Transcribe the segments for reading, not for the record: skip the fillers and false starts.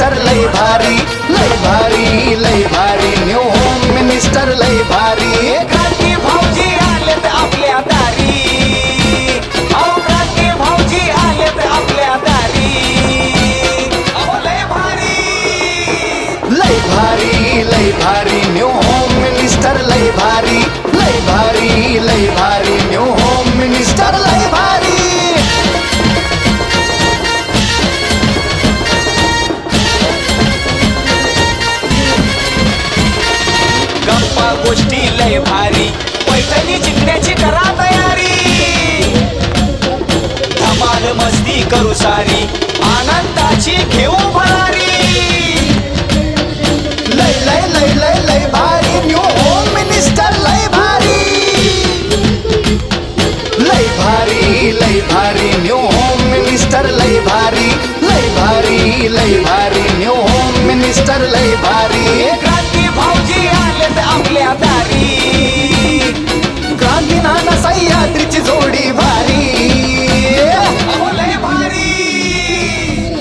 Minister लय भारी लय भारी लय भारी न्यू होम मिनिस्टर लय भारी क्रांती भाऊजी आलेत आपल्या दारी क्रांती भाऊजी आलेत आपल्या दारी लय भारी लय भारी लय भारी न्यू होम मिनिस्टर लय भारी लय भारी लय भारी न्यू होम मिनिस्टर लय भारी गप्पा गोष्टी लय भारी पैठणी जिंकण्याची करा तयारी धमाल मस्ती करू सारी आनंदाची घेऊ भरारी लय लय लय लय लय भारी न्यू होम मिनिस्टर लय भारी लय भारी लय भारी न्यू होम मिनिस्टर लय भारी लय भारी लय भारी न्यू होम मिनिस्टर लय भारी क्रांती भाऊजी आलेत आपल्या दारी क्रांती नाना सह्याद्रीची जोडी भारी लय भारी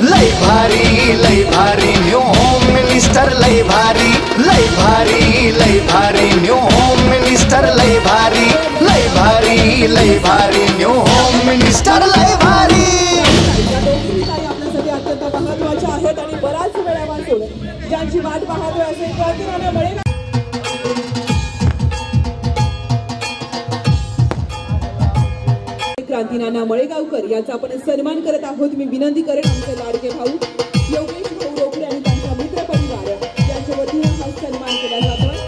लय भारी लय भारी न्यू होम मिनिस्टर लय भारी लय भारी लय भारी न्यू होम मिनिस्टर लय भारी लय भारी लय भारी न्यू होम मिनिस्टर लय भारी आपल्यासाठी अत्यंत महत्त्वाच्या आहेत आणि बराच वेळापासून ज्यांची वाट पाहतोय असे क्रांतीनाना मळेगाव क्रांतीनाना मळेगावकर यांचा आपण सन्मान करत आहोत। मी विनंती करेन आमचे लाडके भाऊ योगेश भाऊ रोकडे आणि त्यांचा मित्र परिवार यांच्या वतीने हा सन्मान केला जातोय।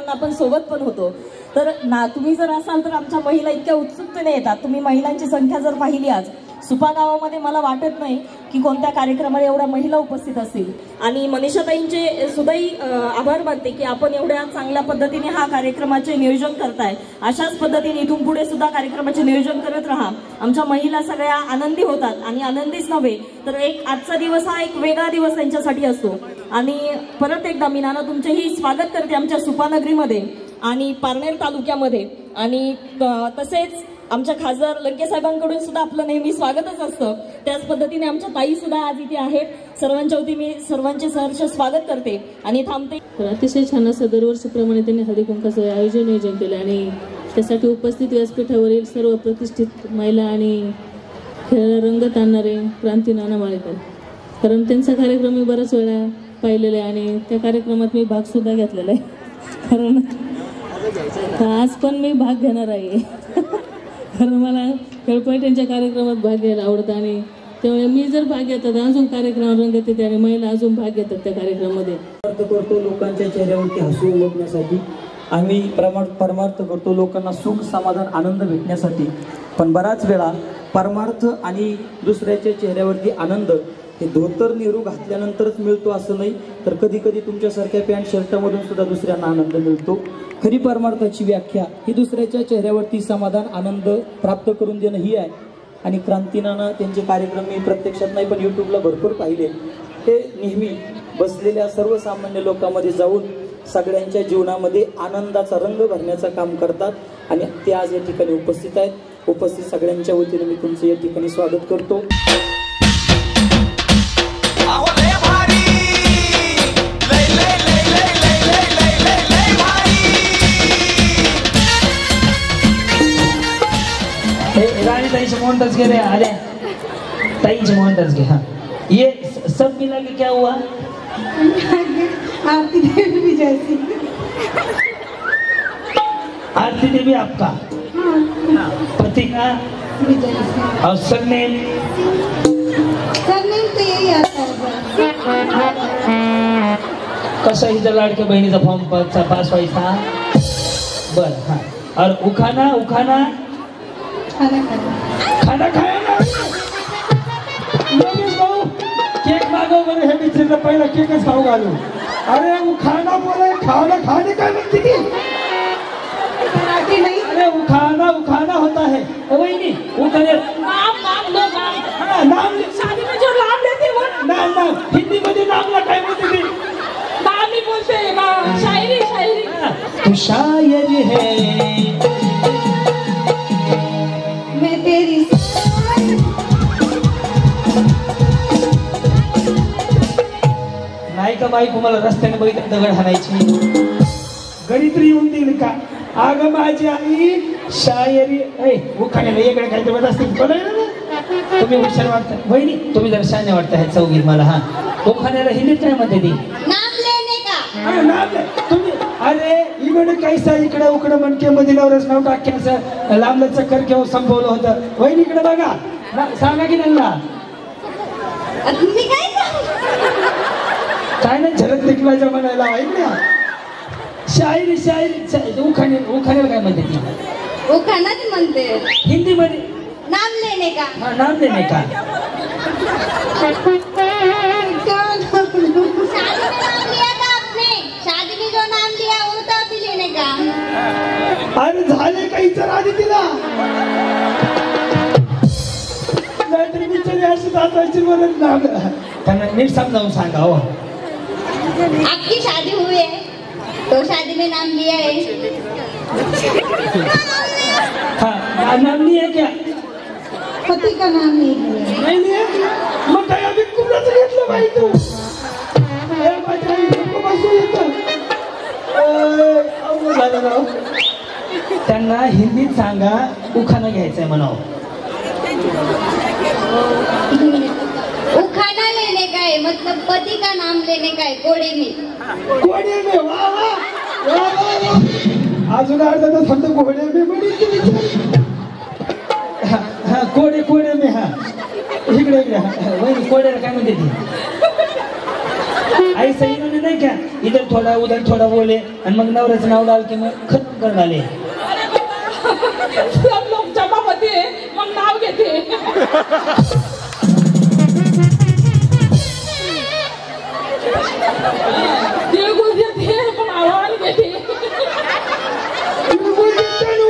आपण सोबत पण होतो तर ना तुम्ही जर असाल तर आमच्या महिला इतक्या उत्सुकतेने येतात। तुम्ही महिलांची संख्या जर पाहिली आज सुपा गावामध्ये मला वाटत नाही की कोणत्या कार्यक्रमाला एवढ्या महिला उपस्थित असतील आणि मनीषाताईंचे सुद्धाही आभार मानते की आपण एवढ्या चांगल्या पद्धतीने हा कार्यक्रमाचे नियोजन करताय। अशाच पद्धतीने इथून पुढे सुद्धा कार्यक्रमाचे नियोजन करत राहा। आमच्या महिला सगळ्या आनंदी होतात आणि आनंदीच नव्हे तर एक आजचा दिवस हा एक वेगळा दिवस त्यांच्यासाठी असतो। आणि परत एकदा मी नाना तुमचेही स्वागत करते आमच्या सुपानगरीमध्ये आणि पारनेर तालुक्यामध्ये आणि तसेच आमच्या खासदार लंके साहेबांकडून सुद्धा आपलं नेहमी स्वागतच असतं। त्याच पद्धतीने आमच्या ताई सुद्धा आज इथे आहेत। सर्वांच्या वतीने मी सर्वांचे सहर्ष स्वागत करते आणि थांबते। तर अतिशय छान असं दरवर्षीप्रमाणे त्यांनी हळदी कुंकाचं नियोजन केलं आणि त्यासाठी उपस्थित व्यासपीठावरील सर्व प्रतिष्ठित महिला आणि खेळाला रंगत आणणारे क्रांतीनाना मळेकर, कारण त्यांचा कार्यक्रम मी बऱ्याच वेळा पाहिलेला आहे आणि त्या कार्यक्रमात मी भाग सुद्धा घेतलेला आहे। कारण आज पण मी भाग घेणार आहे कारण मला खेळपैठ्यांच्या कार्यक्रमात भाग घ्यायला आवडतं आणि त्यामुळे मी जर भाग घेतात अजून कार्यक्रमात रंगत येते आणि महिला अजून भाग घेतात त्या कार्यक्रमामध्ये। करतो लोकांच्या चेहऱ्यावरती हसू उमटण्यासाठी, आम्ही परमार्थ करतो लोकांना सुख समाधान आनंद भेटण्यासाठी। पण बराच वेळा परमार्थ आणि दुसऱ्याच्या चेहऱ्यावरती आनंद हे धोतर नेहरू घातल्यानंतरच मिळतो असं नाही, तर कधी कधी तुमच्यासारख्या पॅन्ट शर्टामधून सुद्धा दुसऱ्यांना आनंद मिळतो। खरी परमार्थाची व्याख्या ही दुसऱ्याच्या चेहऱ्यावरती समाधान आनंद प्राप्त करून देणं ही आहे। आणि क्रांतीनाना त्यांचे कार्यक्रम मी प्रत्यक्षात नाही पण यूट्यूबला भरपूर पाहिले। ते नेहमी बसलेल्या सर्वसामान्य लोकांमध्ये जाऊन सगळ्यांच्या जीवनामध्ये आनंदाचा रंग भरण्याचं काम करतात आणि ते आज या ठिकाणी उपस्थित आहेत। उपस्थित सगळ्यांच्या वतीने मी तुमचं या ठिकाणी स्वागत करतो। ताईचे मोहनदास घे रे, अरे ताईचे मोहनदास घे। हाँ ये सब मिला के क्या हुआ? आरती देवी विजय सिंह। आरती देवी आपका पति का विजय सिंह और सरनेम? सरनेम तो यही आता है। कसा हिचा लाडक्या बहिणीचा फॉर्म पास व्हायचा? बर हाँ। और उखाना उखाना खाना खाना खाना खाया ना? योगेश भाऊ केक मागा बरं हे बिचारीला पहिला केकच खाऊ घालू. अरे उखाणा बोलाय खाणे काय म्हणते ती? अरे उखाणा होता है वहिनी उखाणे नाम हिंदी मध्ये नामला काय म्हणते ती? नाम बोलते शायरी तू शायरी है मैं तेरी नाही का बाई तुम्हाला रस्त्याने बघितलं दगड हाणायची गणित्री येऊन देईल का? अगं माझी आई शायरी उखाण्याला इकडे काहीतरी बघत असतील तुम्ही हुशार वाटता वहिनी तुम्ही जर शाने वाटता हे चौघीत मला. हा उखाण्याला हिंदीत काय म्हणते ती? तुम्ही अरे इकडे कैसा इकडे उकडं म्हणके मदिनावरच नाव टाक्याचं लांबलं चक्कर घेऊन संपवलं होतं. वहिनी इकडे बघा सांगा की त्यांना काय नाही झलक निकलायच्या म्हणायला ऐकल्या शायरी उखाण्याला काय म्हणते ती? उखाणाच म्हणते हिंदी मध्ये नाम लेने का. नाम लेने का. शादी में जो नाम लिया वो तो अभी लेने का. अरे झाले का इतर आधी तिला नाहीतरी बिचारी अशी दादाची म्हणत नाम त्यांना नीट समजावून सांगा. हो आपकी शादी हुई है तो शादी में नाम लिया है. हाँ नाम लिया क्या? पति का नाम नहीं नहीं लिया मग काय आम्ही कुणाच घेतलं बाई तू? त्यांना हिंदीत सांगा उखाणा घ्यायचंय म्हणावं. उखाना लेने का है मतलब पति का नाम लेने का है. कोड़े में वाह वाह अजून अर्धा तास फक्त घोडे में म्हणी कोडे में. हा इकडे वहिनी कोड्याला काय म्हणते ती? आई सही नाही क्या इधर थोडा उधर थोडा बोले आणि मग नवऱ्याचं नाव डाल की मग खत्म कर डाले. सब लोग जमा होते मग नाव घेते. तिळगुळ देते पण आव्हान घेते.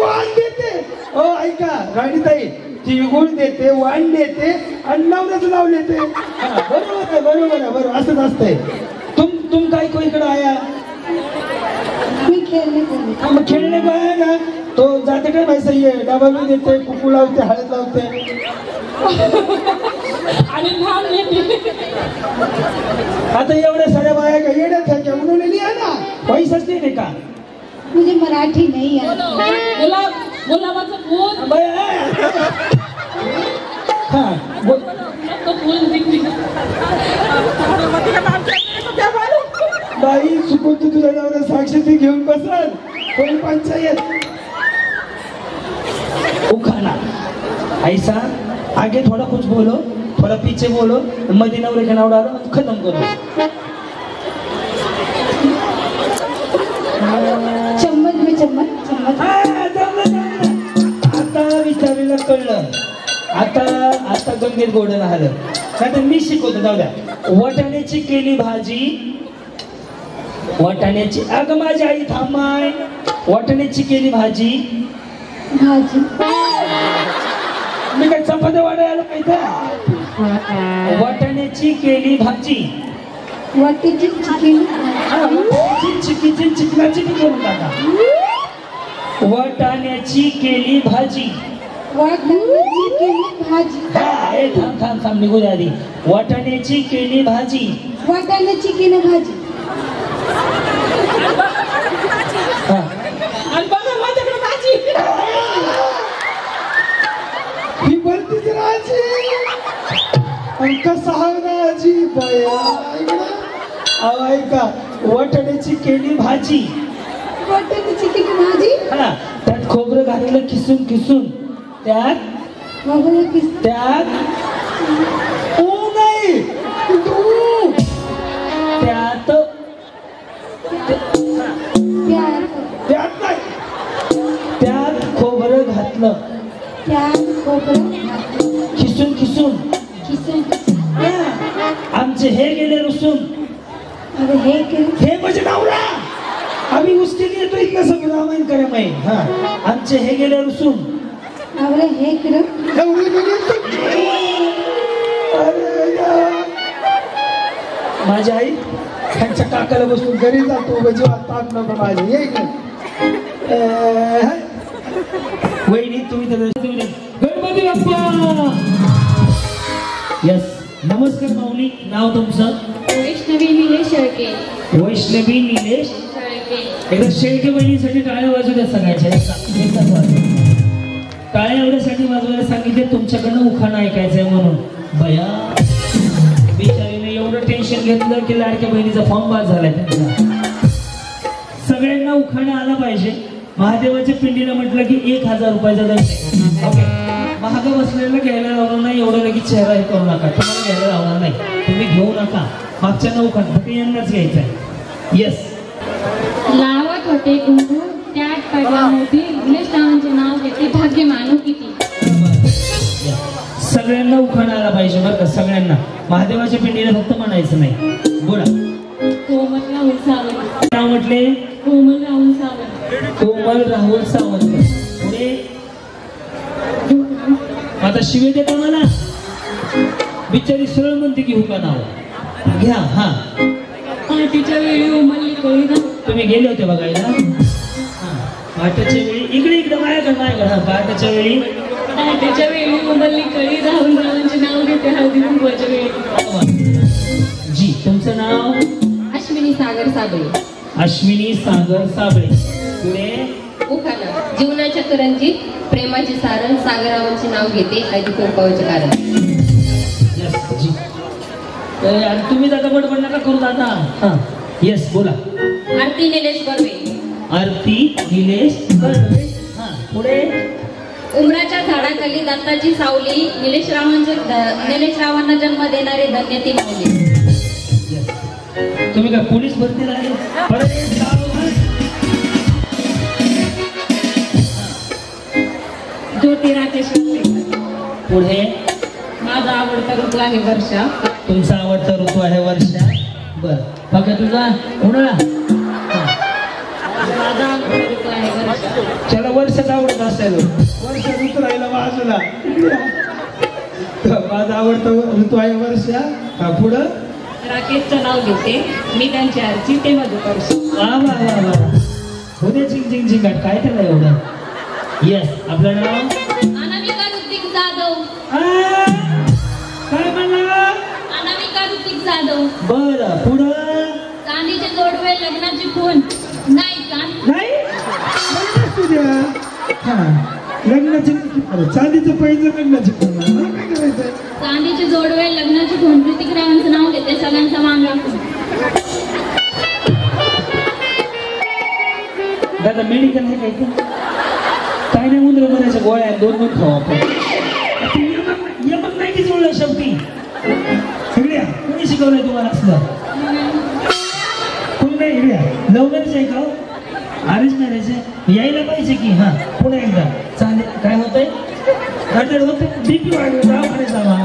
वाण देते. हो ऐका राणीताई तिळगुळ देते वाण देते आणि नवऱ्याचं नाव लेते. बरोबर आहे बरोबर असंच असतंय. तुम काय को इकडं आया? मी खेळणे मग खेळणे को आया ना तो जाते काय भाई सही आहे डबा बी देते कुकू लावते हळद लावते आणि नाम घेते. आता एवढ्या साऱ्या बाया का येड्यात आहे का म्हणून लिहा ना पैसाच नाही का? मुझे मराठी नहीं आता. गुलाबाचं फूल हा फूल बाई चुकून तू तुझ्या नवऱ्या साक्षी घेऊन बसल कोणी पंचायत. उखाना ऐसा आगे थोड़ा कुछ बोलो थोड़ा पीछे बोलो मध्ये नवरे का नाव डालो खत्म करो. चम्मच में चम्मच चम्मच. आता विचारायला कळलं. आता गंगेत गोडं राहिलं नाही तर मी शिकवतो. जाऊ द्या. वाटाण्याची केली भाजी वाटाण्याची अगं माझी आई थांबाय. वाटाण्याची केली भाजी मी काय चपात्या वाढायला पाहिजे. वाटाण्याची केली भाजी वाटेची चिकन चिकीची चिकनाची करून टाका. वाटाण्याची केली भाजी वाटाण्याची केली भाजी. थांब निघू द्या आधी. वाटाण्याची केली भाजी वाटाण्याची केली भाजी. आणि बघा माझ्याकडे भाजी ही बोलतीच राजी अंक सहाजी बया ऐका. वाटाण्याची केली भाजी वाटाण्याची केली भाजी. हा त्यात खोबरं घातलं किसून त्यात नाही त्यात खोबरं घातलं खिसून खिसून आमचे हे गेले रुसून. अरे हे म्हणजे नवरा. आम्ही उसके लिए तो इतना सब रामायण करे मैं. हा आमचे हे गेले रुसून. अरे हे किरण माझी आई त्यांच्या काकाला बसून घरी जातो जेव्हा ताक नको माझे. वहिनी तुम्ही गणपती बाप्पा. यस नमस्कार माऊली. नाव तुमचं? वैष्णवी निलेश शेळके. वैष्णवी निलेश शेळके. एकदा शेळके बहिणीसाठी टाळ्या वाजू द्या सगळ्याच्या. टाळ्या एवढ्यासाठी वाजवायला सांगितले तुमच्याकडनं उखाणा ऐकायचंय म्हणून. बया बिचारीने एवढं टेन्शन घेतलं की लाडक्या बहिणीचा फॉर्म पास झालाय त्यांचा. सगळ्यांना उखाणा आला पाहिजे. महादेवाच्या पिंडीनं म्हटलं की 1000 रुपयाचा दंड. ओके महाग बसलेला घ्यायला लावणार नाही. एवढं लगेच चेहरा हे करू नका. तुम्हाला घ्यायला लावणार नाही. तुम्ही घेऊ नका. मागच्या उखाणा फक्त यांनाच घ्यायचं आहे. येस. लावत होते कुंकू त्यात पडला मोती निलेश रावांचे नाव घेते भाग्य मानू किती. सगळ्यांना उखाणा आला पाहिजे बरं का. सगळ्यांना. महादेवाच्या पिंडीला फक्त म्हणायचं नाही. बोला. कोमल राहुल सावंत. नाव म्हटले? कोमल राहुल सावंत. कोमल राहुल सावंत. पुढे आता शिवे देता मला. बिचारी सरळ म्हणते की हुका नाव घ्या. हा पहाटेच्या वेळी उमलली कळी. तुम्ही गेले होते बघायला. पहाटेच्या वेळी इकडे माझ्याकडे. हा पहाटेच्या वेळी उमलली कळी. राहुल रावांचे नाव घेते हळदी कुंकवाच्या वेळी. जी तुमचं नाव? अश्विनी सागर साबळे. अश्विनी सागर साबळे. पुढे उखाणा जीवनाच्या करंजीत प्रेमाचे सारण सागरावांचे नाव घेते हळदी कुंकवाचे कारण. जी तुम्ही दादा बडबड नका करू दादा. हा येस बोला. आरती निलेश बर्वे. आरती निलेश बर्वे. हा पुढे उमराच्या झाडाखाली दत्ताची सावली निलेश रावांना जन्म देणारे धन्य ती माऊली. तुम्ही काय पोलीस भरतीला आहे? ज्योती राकेश. पुढे माझा आवडता ऋतू आहे वर्षा. तुमचा आवडता ऋतू आहे वर्षा. बर बघा तुझा उन्हाळा. माझा आवडता ऋतू आहे वर्षा. त्याला वर्षाच आवडत असेल. वर्ष ऋतू राहिला बाजूला. माझा आवडता ऋतू आहे वर्षा. हा पुढं राकेशचं नाव घेते मी त्यांची आरची ते मधुकर. वा वा वा वा. होते झिंग झिंगाट काय त्याला एवढं. येस आपलं नाव? अनामिका ऋतिक जाधव. काय म्हणला? अनामिका ऋतिक जाधव. बरं पुढं? चांदीचे जोडवे लग्नाची खून नाही का? नाही लग्नाची चांदीचं पाहिजे लग्नाची खून. काय करायचं? चांदीचे जोडवे लग्नाची खून ऋतिक रावांचं नाव घेते सगळ्यांचा मान राखून. दादा मेडिकल आहे काय नाही. उंदर मरायच्या गोळ्या 2 खाऊ आपण. नाही की जुळलं शेवटी. सगळ्या कोणी शिकवलंय तुम्हाला असलं? कोण नाही. इकड्या लव्ह मॅरेज आहे का? अरेंज मॅरेज आहे. यायला पाहिजे की. हा पुन्हा एकदा. चांदी काय होतंय? धडधड होते. बीपी वाढलं दवाखान्यात जावा.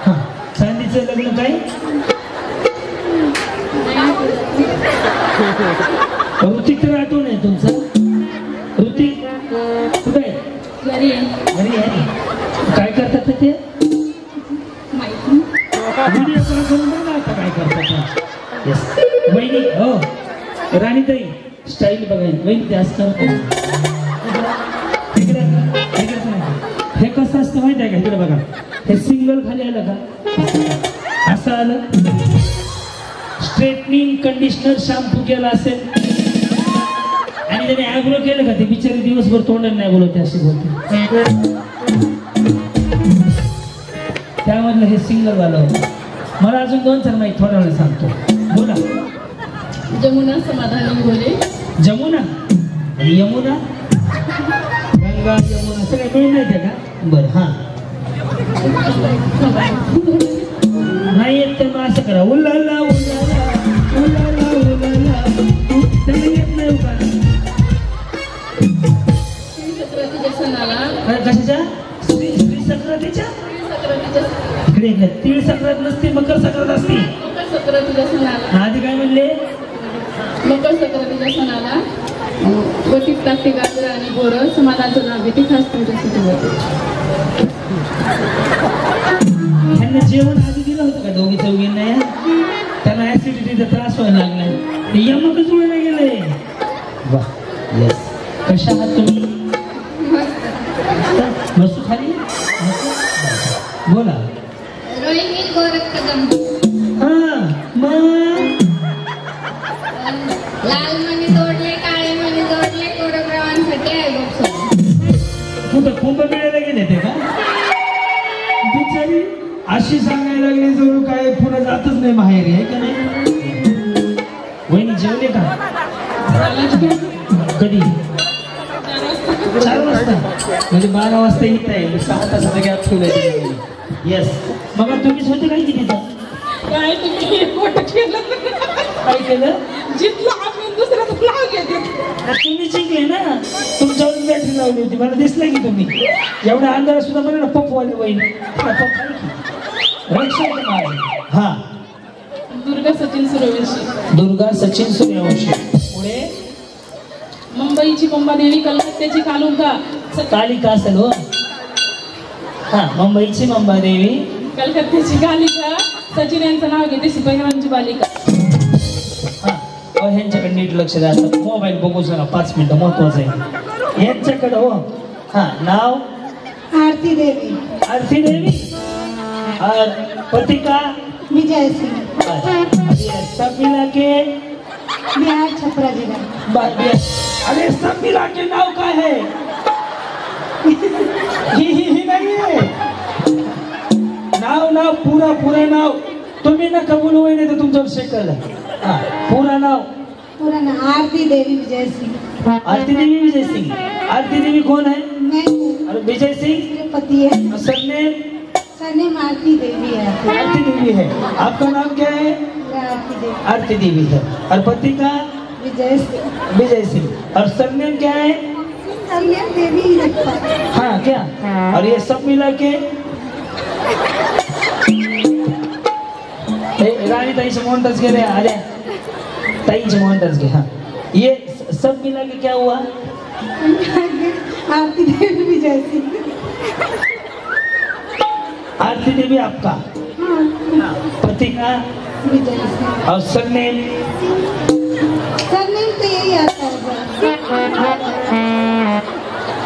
हा चांदीचं लग्न काय? ऋतिक तर आठवण आहे तुमचं. ऋतिक कुठे आहे? घरी आहे. काय करतात ते? व्हिडिओ कॉल करून बघा आता काय करतात. वहिनी हो राणीताई स्टाईल बघायला. वहिनी ते असं हे कसं असतं माहिती आहे का? इकडे बघा. हे सिंगल खाली आलं का? असं आलं. स्ट्रेटनिंग कंडिशनर शॅम्पू केला असेल आणि त्याने ॲग्रो केलं का ते बिचारी दिवसभर तोंडाने नाही बोलत अशी बोलते. त्यामधलं हे सिंगल वाला होतं. मला अजून 2-4 माहिती थोड्या वेळ सांगतो. बोला. जमुना समाधानी बोले. जमुना आणि यमुना गंगा यमुना सगळे मिळून नाही का? बरं हा नाही येत तर मग असं करा. उल्लाला उल्लाला उल्लाला उल्लाला. त्याला येत नाही का? सणाला कशाच्या? श्री सक्रातीच्या इकडे नाही, तीळ संक्रांत नसते, मकर संक्रांत असते. मकर संक्रांतीच्या सणाला आधी काय म्हणले? मकर संक्रांतीच्या सणाला वटीत टाकते गाजर आणि बोरं, समाधानचं नाव घेते, खास तुमच्यासाठी होते. त्यांना जेवण आधी दिलं होतं का दोघी चौघींना? त्यांना ऍसिडिटीचा त्रास व्हायला लागलाय, ते यमक जुळायला गेले. वा, येस. कशा आहात तुम्ही? बसू खाली. बोला. रोहिणी गोरख कदम. हा, मग लाल मणी जोडले, काळे मणी जोडले, कोरग्रवांसाठी आहे बघ. कुठं कुंभमेळ्याला गेले ते का? बिचारी अशी सांगायला लागली जवळ काय पुन्हा जातच नाही माहेरी, आहे का नाही? वहिनी जेवले का? कधी? 4 वाजता. म्हणजे 12 वाजता येत आहे, 6 तासाचा गॅप ठेवलाय. येस. मग तुम्हीच होते काय की तिथं? काय तुम्ही मोठं केलं? काय केलं? जिथलं आम्ही दुसऱ्याचं नाव घेते. तुम्ही जिंकले ना, तुमच्यावर बॅटरी लावली होती, मला दिसलं की तुम्ही एवढ्या अंधारात सुद्धा मला ना पप्पवाले वहिनी रक्षा हा. दुर्गा सचिन सूर्यवंशी. दुर्गा सचिन सूर्यवंशी. पुढे मुंबईची मुंबादेवी, कलकत्त्याची कालुका. कालिका असेल हो. हा, मुंबईची मुंबादेवी, कलकत्त्याची कालिका. सचिन यांचं नाव घेते, सिपाहीरावांची बालिका. हा, ह्यांच्याकडे नीट लक्ष द्या. मोबाईल बघू जरा 5 मिनिटं, महत्वाचं आहे यांच्याकडे हो. हा, नाव आरती देवी. आरती देवी. पतिका विजय सिंह. सब मिला के बिहार छपरा जिला. अरे सब मिला के नाव काय है? ही नाही आहे नाव. नाव पूरा नाव तुम्ही ना कबूल होई नाही तर तुमच्यावर शेकल. पूरा नाव. पूरा नाम आरती देवी विजय सिंह. आरती देवी विजय सिंह. आरती देवी कौन है? मैं हूँ. और विजय सिंह पति है. सरनेम? सरनेम आरती देवी है. आरती देवी है. आपका नाम क्या है? आरती देवी. आरती देवी है. और पति का? विजय सिंह. विजय सिंह. और सरनेम क्या है? सरनेम देवी ही रखा है. हाँ क्या? और ये सब मिला के रानी ताईचे मोहनदास गेले. अरे ताईचे मोहनदास घे. हाँ, ये सब मिला के क्या हुआ? आरती देवी विजय सिंह. आरती देवी आपका? पति का? विजय सिंह. और सरनेम? सरनेम तो यही आता है.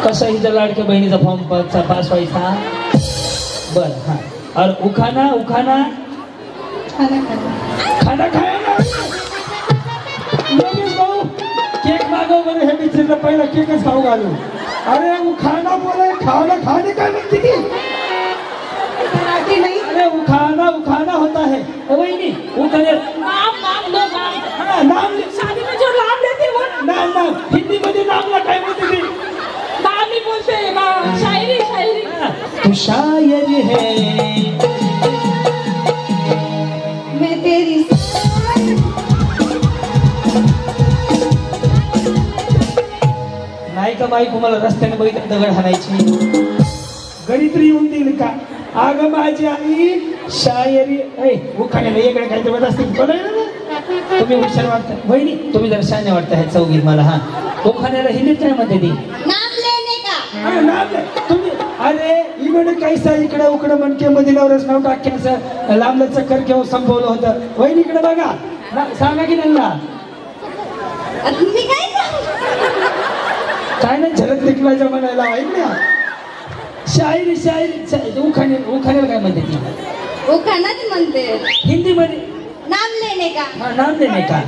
कसा हिचा लाडक्या बहिणीचा फॉर्म पास व्हायचा? बर. हा, और उखाना? खाना खाया ना. योगेश भाऊ केक मागव बरं, हे बिचारीला पहिला केकच खाऊ घालू. अरे उखाना बोलाय, खाना खाने काय म्हणते की? अरे उखाना होता है वहिनी. उखाने नाम शादी में जो नाम लेते हैं वो नाम हिंदी मध्ये नामला काय म्हणते ती? नाम नहीं बोलते हैं ना. शायरी. तू शायर है मैं तेरी. नाही का बाई तुम्हाला रस्त्याने बघितलं दगड हाणायची? गणित्री येऊन देईल का? अगं माझी आई शायरी. उखाण्याला इकडे काहीतरी बघत असतील. तुम्ही हुशार वाटता वहिनी, तुम्ही जर शाने वाटता है चौघीत मला. हा, उखाण्याला हिंदीत काय म्हणते ती? नाम लेने का. नाम तुम्ही. अरे इकडे कैसा इकडे उकडं म्हणके मदिनावरच नाव टाक्याचं लांबलं चक्कर केव्हा संपवलं होतं. वहिनी इकडे बघा, सांगा की त्यांना. तुम्ही काय नाही झलक दिखवायच्या म्हणायला. ऐकल्या शायरी उखाण्याला काय म्हणते ती? उखाणाच म्हणते हिंदी मध्ये. नाम लेने का. हाँ, नाम लेने का.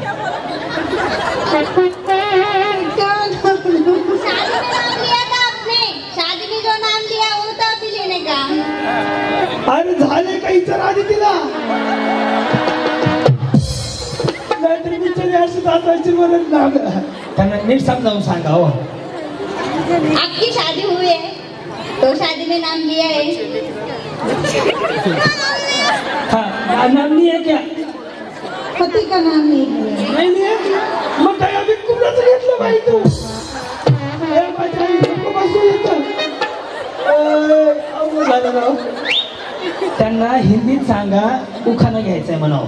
शादी में जो नाम लिया वो तो अभी लेने का. अरे झाले का इतर आधी तिला? नाहीतरी बिचारी अशी दादाची म्हणत नाम. त्यांना नीट समजावून सांगा हो. आपकी शादी हुई है तो शादी में नाम लिया है. हाँ, नाम नहीं है क्या? पति का नाम नहीं लिया. मग काय आम्ही कुणाचं घेतलं बाई तू? माझ्या आई नको बसू येतं. झालं राव. त्यांना हिंदीत सांगा उखाणा घ्यायचंय म्हणावं.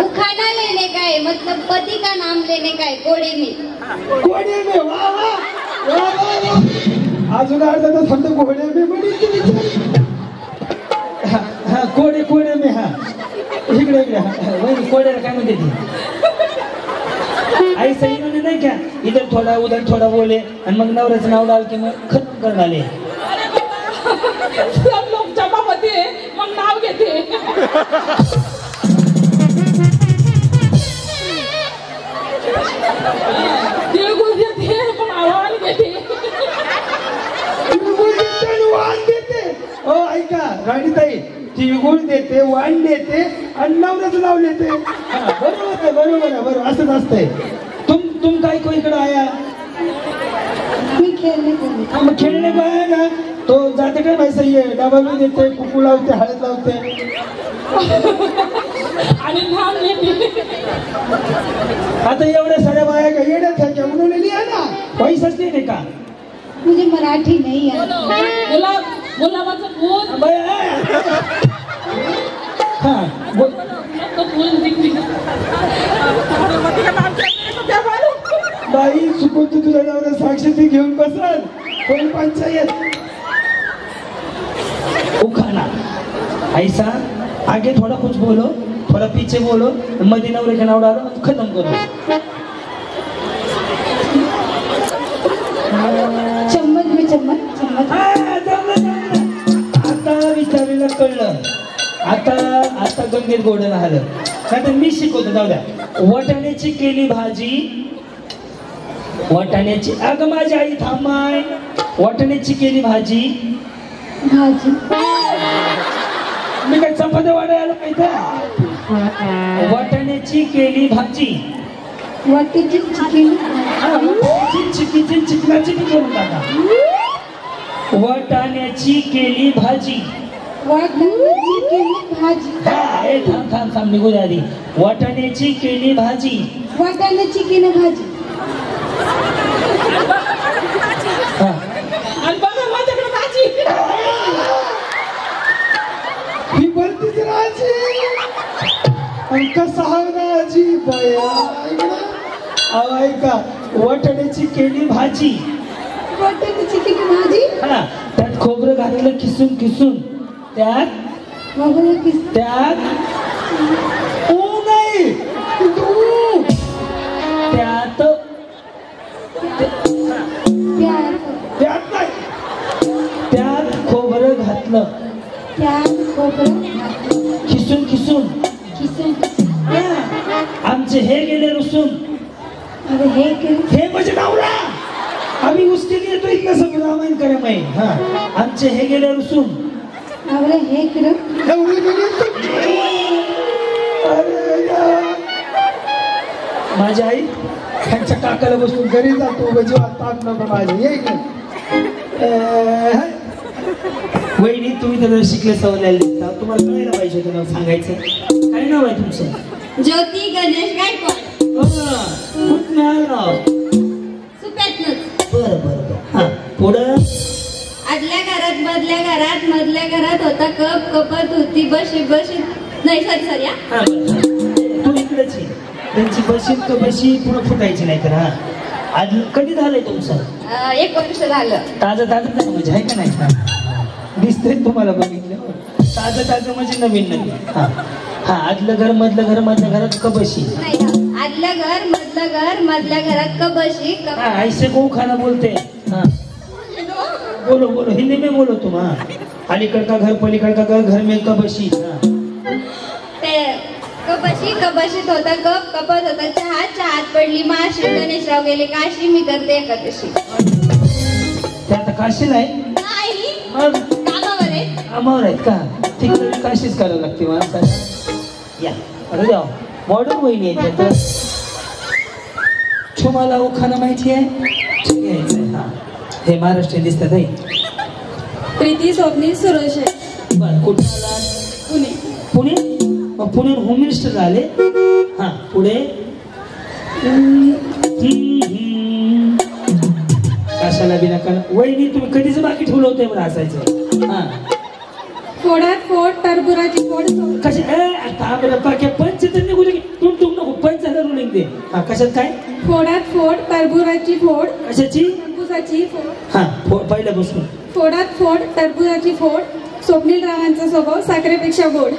उखाना लेने का है मतलब पति का नाम लेने का है. कोड़े में. कोडे में. वा वा वा वा वा. अजून अर्धा तास फक्त कोडे में म्हणे. हा कोडे कोडे में. हा इकडे इकडे कोड्याला काय म्हणते ती. आई सही नाही क्या इधर थोडा उधर थोडा बोले आणि मग नवऱ्याचं नाव डाल की मग खत्म करून आले. सब लोग जमा होते मग नाव घेते. तिळगुळ देते पण आव्हान घेते. वाण देते. हो ऐका राणीताई तिळगुळ देते वाण देते आणि नवऱ्याचं नाव देते. बरोबर आहे बरोबर आहे बरोबर असंच असतंय. तुम काय को इकडं आया. मी खेळणे गेले. मग खेळणे को आया ना तो जाते काय भाई सही आहे. डबा बी देते कुकू लावते हळद लावते आणि नाव घेते. आता एवढ्या साऱ्या बाया का येण्यात घ्या म्हणून लिहा ना पैसाच नाही का. मुझे मराठी नहीं आता. गुलाबाचं फूल. हा बाई चुकून तू तुझ्या नवऱ्या साक्षी घेऊन बसल कोण पंचायत. उखाना ऐसा आगे थोड़ा कुछ बोलो थोड़ा पीछे बोलो मध्ये नवरे का नाव डालो खत्म करो. चम्मच में चम्मच चम्मच. आता विचारायला कळलं. आता गंगेत गोडं राहिलं नाही तर मी शिकवतो. जाऊ द्या. वाटाण्याची केली भाजी. वाटाण्याची अगं माझी आई थांबाय. वाटाण्याची केली भाजी. भाजी. मी काय चपात्या वाढायला पाहिजे. वाटाण्याची केली भाजी. वाटेची चिकन. चिकीची चिकनाची करून टाका. वाटाण्याची केली भाजी. वाटाण्याची केली भाजी. थांब निघू द्या आधी. वाटाण्याची केली भाजी. वाटाण्याची केली भाजी. आणि बघा माझ्याकडे भाजी. ही बोलतीच राजी. कसा राजी बया. ऐका वाटाण्याची केली भाजी. वाटाण्याची केली भाजी. हा त्यात खोबरं घातलं किसून किसून. त्यात त्यात नाही त्यात त्यात खोबरं घातलं. त्यात खोबरं किसून किसून. आमचे हे गेले रुसून. अरे हे म्हणजे नवरा. आम्ही उसके लिए तो इतना सब रामायण करे मैं. हाँ आमचे हे गेले रुसून. अरे हे केलं. माझी आई त्यांच्या काकाला बसून घरी जातो. जेव्हा ताक नको माझी ये वहिनी तुम्ही तर शिकले सवय तुम्हाला कळायला पाहिजे होतं सांगायचं. काय नाव आहे तुमचं. ज्योती गणेश गायकवाड. कुठं नाव. सुप्यातनच. बरं हा पुढं. आदल्या घरात मधल्या घरात मधल्या घरात होता कप कपत होती बशी बशी. नाही सॉरी हा तू इकडेच आहे. त्यांची बशी बशी पुढे फुटायची नाही तर. हा आज कधी झालंय तुमचं. 1 वर्ष झालं. ताजं नाही म्हणजे आहे का नाही. दिसतंय तुम्हाला बघितलं. ताजं म्हणजे नवीन नवीन. हा आदलं घर मधलं घर मधल्या घरात कबशी. आदलं घर मधल्या घरात कबशी. ऐसे को खाना बोलते. हाँ बोलो हिंदी में बोलो तुम. हाँ अलीकड़ का घर पलीकड़ का घर में कबशी. कबशीत होता कप कपत होता चहा चहात पडली माशी. गणेशराव गेले काशी मी करते एकादशी. आता काशी नाही मग कामावर आहेत का. तिकडे काशीच करावं लागते माणसाला. या अरे जाऊ मॉडर्न वहिनी आहे तर. तुम्हाला उखाणा माहिती आहे. हा हे महाराष्ट्रीयन दिसतात आहे. प्रीती स्वप्नील सुरेश. बरं कुठं आला. पुणे. मग पुण्यावर होम मिनिस्टर आले. हा पुढे. कशा कशाला बिना कारण वहिनी तुम्ही कधीच बाकी ठेवलं होतं मला असायचं. हा फोडात फोड टरबुराची फोड पंच तर निघू नको पंच झालं रुलिंग दे. हा कशात काय फोडात फोड टरबुराची फोड कशाची टरबुजाची फोड. हा पहिल्यापासून फोडात फोड टरबुजाची फोड स्वप्नील रावांचा स्वभाव साखरेपेक्षा गोड.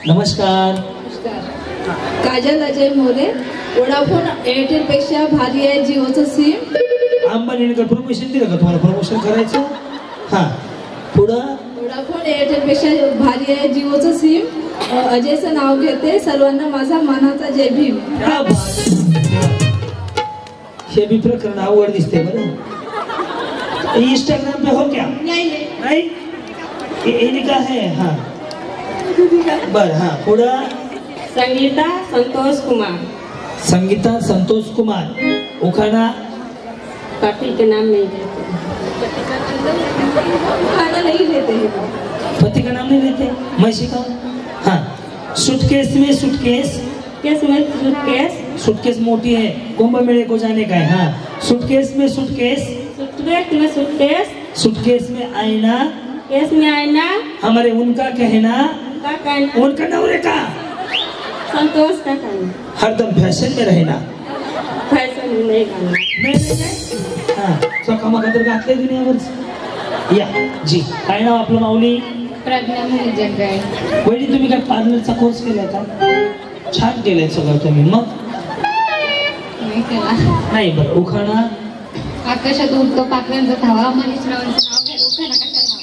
नमस्कार. काजल अजय मोरे. वोडाफोन एअरटेल पेक्षा भारी आहे जिओचं सिम. अंबानीने का प्रमोशन दिलं का तुम्हाला प्रमोशन करायचं. हा पुढं वोडाफोन एअरटेल पेक्षा भारी आहे जिओचं सिम. अजयचं नाव घेते सर्वांना माझा मानाचा जय भीम. हे भी प्रकरण आवड दिसते बरं. इंस्टाग्राम पे हो क्या नहीं इनका है. हा बर. हा पुढं संगीता संतोष कुमार. संगीता संतोष कुमार. उखाना पति के नाम नहीं लेते. खाना नहीं लेते हैं. पति का नाम नहीं लेते. मैं सिखाऊं. हाँ सूटकेस में सूटकेस केस में सूटकेस. सूटकेस मोटी है कुंभ मेले को जाने का है. हाँ सूटकेस में सूटकेस. सूटकेस में सूटकेस. सूटकेस में आईना. केस में आईना. हमारे उनका कहना. उनका कहना. उनका नवरे का. संतोष का कहना. हरदम फैशन में रहना. फैशन में नहीं करना. हाँ स्वकामा कदर घातले दुनियावर. या जी काय नाव आपलं माऊली. प्रज्ञा जगगाय. वहिनी तुम्ही काय पार्लरचा कोर्स केलाय का. छान केलंय सगळं तुम्ही. मग नाही केला. नाही बरं. उखाणा आकाशात उडतो पाखरांचा धावा. मनीष रावांचं नाव घ्या. उखाणा कशाला.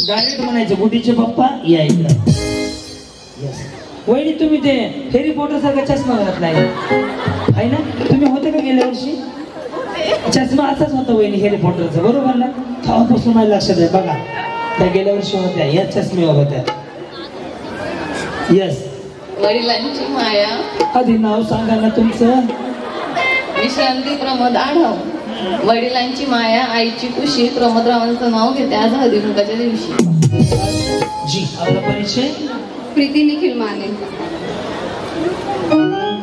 डायरेक्ट म्हणायचं गुडीचे पप्पा या इकडं. यस वहिनी तुम्ही ते हॅरी पॉटर सारखा चष्मा घातलाय आहे ना. तुम्ही होते का गेल्या वर्षी. चष्मा असाच होता वहिनी हॅरी पॉटरचा बरोबर ना. तेव्हापासून माझ्या लक्षात आहे बघा. त्या गेल्या वर्षी होत्या या चष्मेवर होत्या. यस वडिलांची माया. आधी नाव सांगा ना तुमचं. विश्रांती प्रमोद आढाव. वडिलांची माया आईची खुशी. प्रमोद रावांचं नाव घेते आज हळदी कुंकाच्या दिवशी. जी आपला परिचय. प्रीती निखिल माने.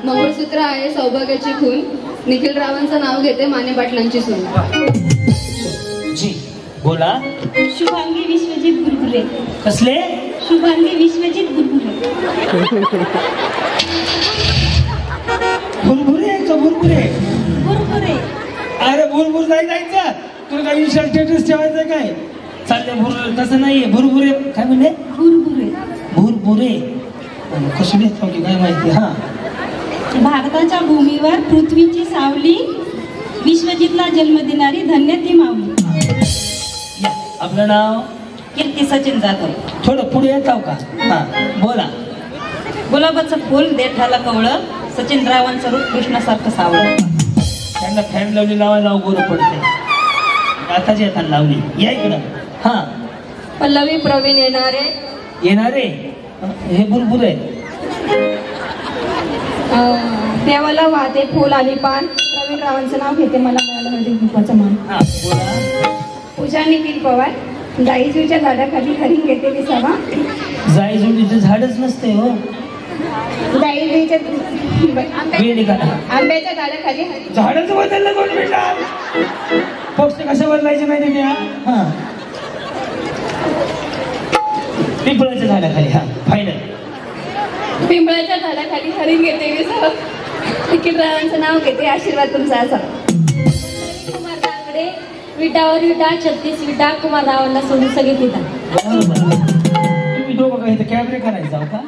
मंगळसूत्र आहे सौभाग्याची खून. निखिल रावांचं नाव घेते माने पाटलांची सून. जी बोला. शुभांगी विश्वजित बुरबुरे. कसले. शुभांगी विश्वजित बुरबुरे. बुरबुरे आहे का बुरबुरे. बुरबुरे. अरे बुरबुर नाही जायचं. तुला काही विशाल स्टेटस ठेवायचं काय. चाललंय बुर तसं नाहीये. बुरबुरे काय म्हणले. बुरबुरे. बुरबुरे कशी लिहितो की काय माहिती. हा भारताच्या भूमीवर पृथ्वीची सावली. विश्वजितला जन्म देणारी धन्य ती माऊली. आपलं नाव. कीर्ती सचिन जाधव. थोडं पुढे येताव का. हा बोला. गुलाबाचं फुल देठाला कवळं. सचिन रावांचं रूप कृष्णासारखं सावळं. त्यांना फॅन लावली लावायला गोरं पडते. आताच येताना लावली. या इकडं. हा पल्लवी प्रवीण येणारे. येणारे हे बुरबुर आहे. देवाला वाहते फुल आणि पान. प्रवीण रावांचं नाव घेते मला मिळालं हळदी कुंकवाचं मान. हा बोला. पूजा निखिल पवार. जाईजुईच्या झाडाखाली हरिण घेते विसावा. जाईजुईचं झाडच नसते हो. जाईजुईच्या आंब्याच्या झाडाखाली झाडच बदललं कोण बेटा. पक्ष कशा बदलायचे माहिती त्या. हा पिंपळाच्या झाडाखाली. हा फायनल. पिंपळाच्या झाडाखाली हरिण घेते विसावा. निखिल रावांचं नाव घेते आशीर्वाद तुमचा असा. कुमार दांगडे. विटावर विटा 36 विटा. कुमार रावांना सोडून सगळे पिता. तुम्ही दोघं काही कॅमेरे करायचा का.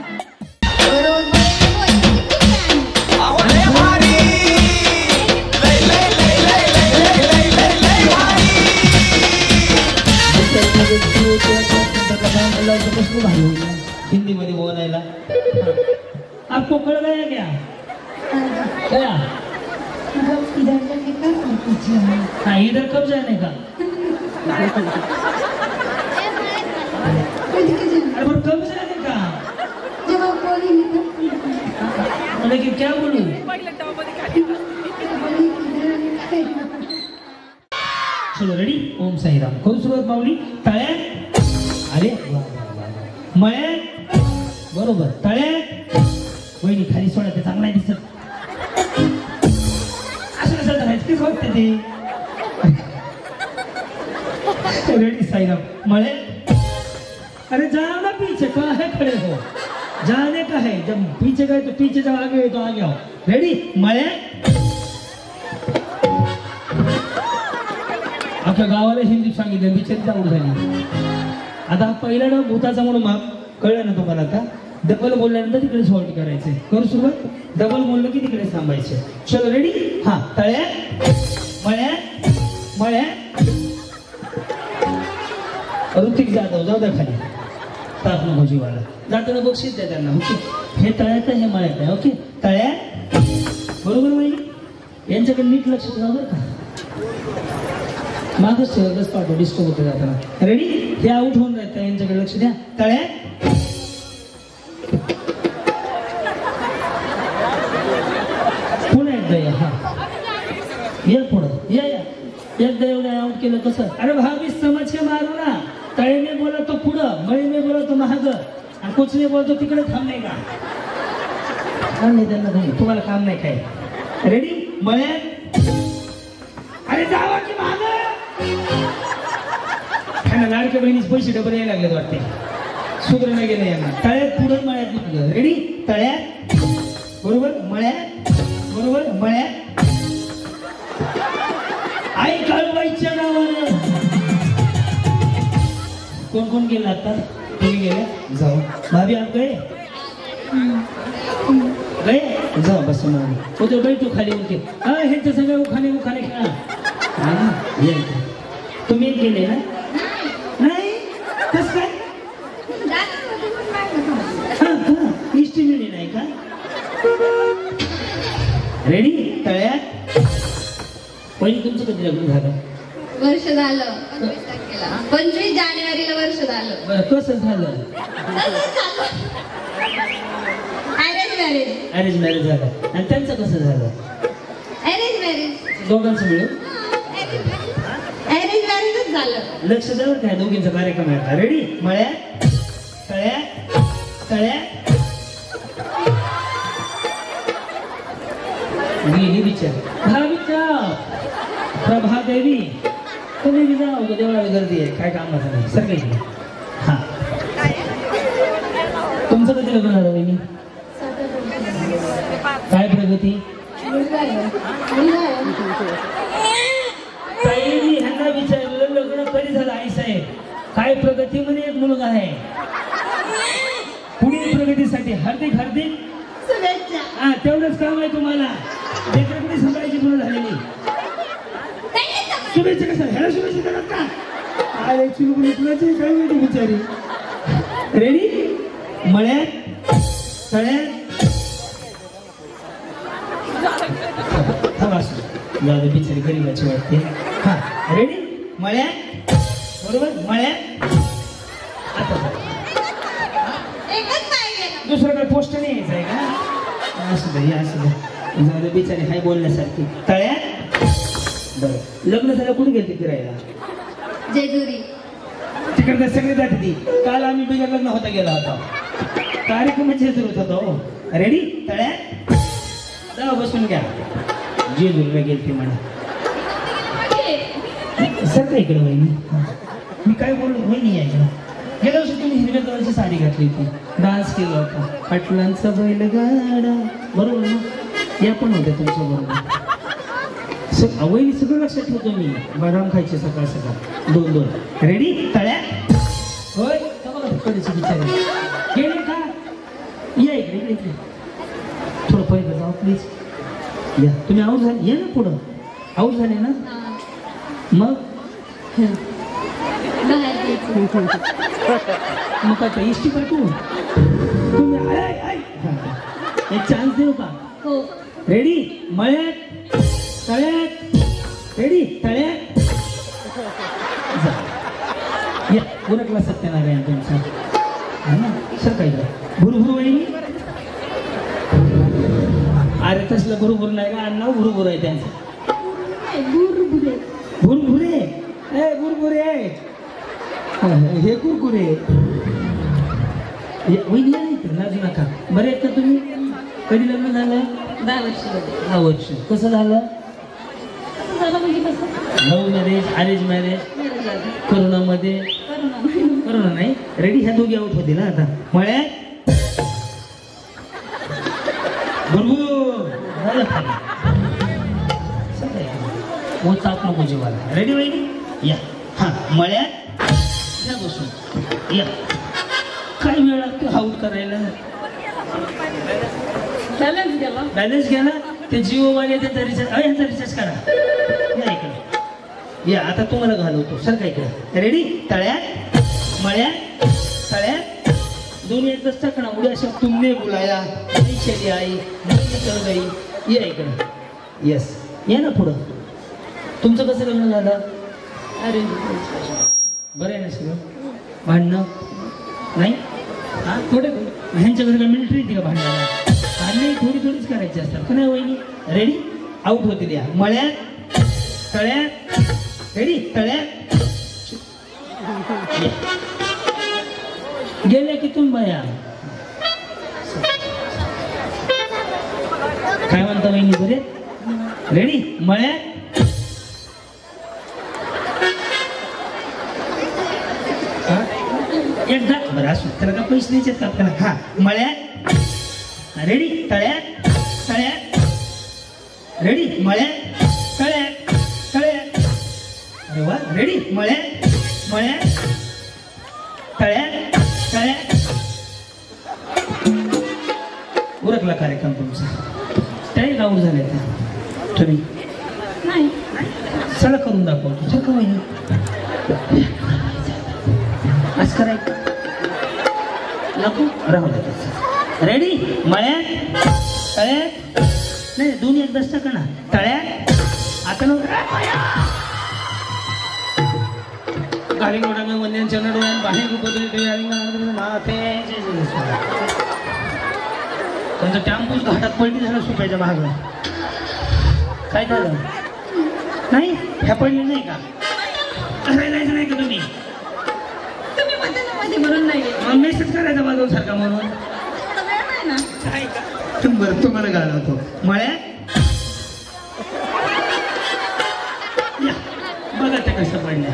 हिंदी मध्ये बोलायला. आपको कळ गया क्या. क्या. हाँ इधर कब जाने का. अरे कब जाने का. लेकिन क्या बोलूं. चलो रेडी. ओम साईराम. करून सुरुवात माऊली. तळ्या. अरे मळे. बरोबर. तळ्या. वहिनी खाली सोडा ते चांगला दिसत. असं कसं करायचं. एकटीच वाटते ती. रेडी साईराम मळे. अरे जाओ ना पीछे, कहाँ है खड़े हो, जाने का है, जब पीछे गए तो पीछे, जब आगे गए तो आगे आओ. रेडी मळे. अख्ख्या गावाला हिंदी सांगितलं, बिचारी आवड झाली. आता पहिला ना भूताचा म्हणून माप कळलं ना तुम्हाला. आता डबल बोलल्यानंतर तिकडे सॉल्ट करायचे. करू सुरुवात. डबल बोललं की तिकडे थांबायचे. चलो रेडी. हा तळ्या मळ्या मळ्या. ऋतिक जाधव जाऊ द्या खाली. ताप नको जीवाला. जाताना बक्षीस द्या त्यांना. ओके हे तळ्यात आहे, हे मळ्यात आहे. ओके तळ्या बरोबर माहिती. यांच्याकडे नीट लक्ष ठेवा बरं का. मागच ठेवतच पाठव, डिस्टर्ब होते जाताना. रेडी. हे आउट होऊन राहतं, यांच्याकडे लक्ष द्या. तळ्या पुन्हा एकदा या. हा या पुढं या या. एकदा एवढं आउट केलं कसं. अरे भाभी समज के मारू ना. तळे में बोला तो पुढं, मळी में बोला तो महाग, आणि कुछ में बोलतो तिकडे थांबणे का. नाही त्यांना नाही, तुम्हाला काम नाही काय. रेडी मळ्या. अरे जावा की माग. लाडक्या बहिणीचे पैसे डबल यायला लागले वाटते. सुधर नाही गेलं यांना. तळ्यात पुढं मळ्यात मागं. रेडी तळ्यात बरोबर मळ्यात बरोबर मळ्यात. आई काळूबाईच्या नावानं. कोण कोण गेला आता. तुम्ही गेले जाऊ. भाभी आप गए गए जाओ बस. उधर बैठो खाली उनके. ह्यांच्या सगळे उखाणे उखाणे खेळा. तुम्ही गेले ना. नाही कस काय. इष्टी मिळली नाही का. रेडी तळ्यात. पहिली तुमचं कधी लग्न झालं. वर्ष झालं 25 जानेवारीला वर्ष झालं. बरं कसं झालं. Arrange marriage. अरेंज मॅरेज झालं. आणि त्यांचं कसं झालं. Arrange marriage. दोघांचं मिळून अरेंज मॅरेजच झालं. लक्ष द्यावर काय दोघींचा कार्यक्रम आहे. रेडी मळ्या तळ्या तळ्या. गेली विचार भावीच्या प्रभा देवी. तुम्ही बी जाऊ देवळा गर्दी आहे, काय कामाचं नाही. सर काही हा. तुमचं कधी लग्न झालं वहिनी. काय प्रगती. ताईंनी ह्यांना विचारलं लग्न कधी झालं. आई साहेब काय प्रगती मध्ये एक मुलगा आहे. पुढील प्रगतीसाठी हार्दिक हार्दिक शुभेच्छा. हा तेवढंच काम आहे तुम्हाला. लेकरं सांभाळायची मुलं झालेली. शुभेच्छा कसं ह्याला शुभेच्छा देणार का. अरे चुलबुली कुणाची काय माहिती बिचारी. रेडी मळ्यात तळ्यात. जाऊ बिचारी गरीबाची वाटते. हा रेडी मळ्यात बरोबर मळ्यात. आता दुसरं काय पोस्ट नाही यायचं आहे का. असू दे असू दे. जाऊ बिचारी हाय बोलण्यासारखी. तळ्यात बरं. लग्न झालं कुठे गेली फिरायला. जेजुरी. तिकडे सगळे जाते ती. काल आम्ही बिगर लग्न होता गेला होता. कार्यक्रम जेजुरीत होतो. रेडी तळ्यात जाऊ बसून घ्या. जेजुरीला गेलती म्हणा. सर इकडे वहिनी. मी काय बोलू वहिनी यायला. गेल्या वर्षी तुम्ही हिरव्या कलरची साडी घातली होती, डान्स केला होता. पाटलांचा बैलगाडा बरोबर ना. या पण होत्या तुमच्या बरोबर. वहिनी सगळं लक्षात ठेवतो मी. बदाम खायचे सकाळ सकाळ 2-2. रेडी तळ्यात होय. कधीची बिचारी गेले का. या इकडे इकडे इकडे थोडं पहिलं जाऊ प्लीज. या तुम्ही आऊट झाले. या ना पुढं. आऊट झाले ना. मग मग काय इष्टी पाठवू. तुम्ही एक चान्स देऊ का. रेडी मळ्यात तळ्यात. रेडी तळ्यात. या उरकला सत्यनारायण तुमचा है ना. सर काय भुरभुर वहिनी. अरे तसलं भुरभुर नाही का. नाव भुरभुर आहे त्यांचं. भुरभुरे ए भुरभुरे हे कुरकुरे. वहिनी नाही तर लाजू नका. बरे आहेत का तुम्ही. कधी लग्न झालं. 10 वर्ष. 10 वर्ष. कसं झालं. झालं म्हणजे कसं? लव्ह मॅरेज, अरेंज मॅरेज, कोरोनामध्ये कोरोना नाही. रेडी ह्या दोघी आउट होतील ना आता. मळ्यात बरोबर झालं खाली. वो ताप नको जीवाला. रेडी वहिनी या. हा मळ्यात या बसून या. काय वेळ लागतो आउट करायला? बॅलन्स गेला. बॅलन्स घ्या ना. ते जिओवाले त्यांचा रिचार्ज ह्यांचा रिचार्ज करा. या इकडे या. आता तुम्हाला घालवतो सर काय इकडे. रेडी. तळ्यात मळ्यात तळ्यात दोन्ही एकदाच टाकणा. उड्या अशा तुमने बुलाया नहीं चली आई नहीं चल गई. या इकडे. येस या ना पुढं. तुमचं कसं लग्न झालं? अरे बरं आहे ना सगळं? भांडणं नाही? हा थोडे ह्यांच्या घरी मिलिटरी येते का भांडणाला? भांडणे थोडी थोडीच करायची असतात का नाही वहिनी? रेडी. आउट होतील या. मळ्यात तळ्यात. रेडी. तळ्यात गेल्या की तुम्ही बाया काय म्हणता वहिनी? बरे. रेडी. मळ्यात एकदा बरं असू त्याला का पैसे द्यायचे का आपल्याला? हा मळ्यात. रेडी. तळ्यात तळ्यात. रेडी. मळ्यात तळ्यात तळ्यात. अरे वा. रेडी. मळ्यात मळ्यात तळ्यात तळ्यात. उरकला कार्यक्रम तुमचा. स्टाईल आउट झाले तुम्ही नाही. चला करून दाखवतो. चल का वहिनी आज करायचं नको राहू दे. रेडी. मळ्यात तळ्यात. नाही दोन्ही एकदाच टाका ना. तळ्यात. आता गालिंगोडा में वंदन चरण डोळ्यान बाहेर रूप माथे त्यांचं टॅम्पूस घाटात पडली झालं सुपायच्या भागला. काय झालं? नाही ह्या पडली नाही का? जायचं नाही का तुम्ही? म्हणून नाही मग मेसेज करायचा बाजूला सारखा म्हणून. बरं तुम्हाला घालवतो. मळ्यात बघा त्या कशा पडल्या.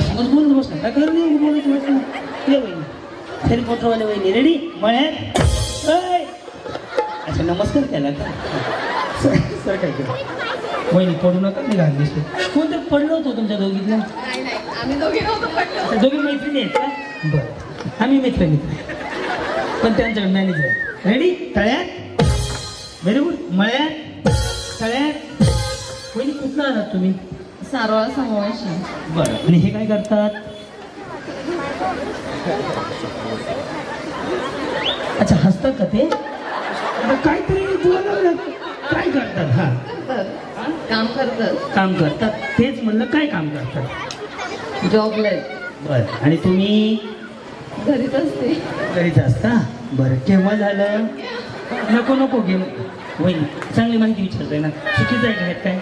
समज बोलत बसला काय कर नाही बोलत बसला. ये वहिनी हेलिकॉप्टरवाले वहिनी. रेडी. मळ्यात. अच्छा नमस्कार केला का सर? काय केलं वहिनी? पडू नका. मी घाल दिसतो. कोणतं पडलं होतं तुमच्या दोघीतलं? आम्ही दोघी नव्हतो पडलो. दोघी मैत्रिणी आहेत का? बरं आम्ही मित्र पण त्यांच्याकडे मॅनेजर आहे. रेडी. तळ्यात. Very good. मळ्यात तळ्यात. वहिनी कुठला आहात तुम्ही? सारवाळ समावेश. बरं. आणि हे काय करतात? अच्छा हसतात का ते? काहीतरी काय करतात? हा काम करतात. काम करतात. तेच म्हणलं काय काम करतात? जॉबला. बरं. आणि तुम्ही? घरीच असते. घरीच असता. बरं केव्हा झालं? नको नको घेऊ वहिनी चांगली माहिती विचारतोय ना. चुकीचं आहे काय?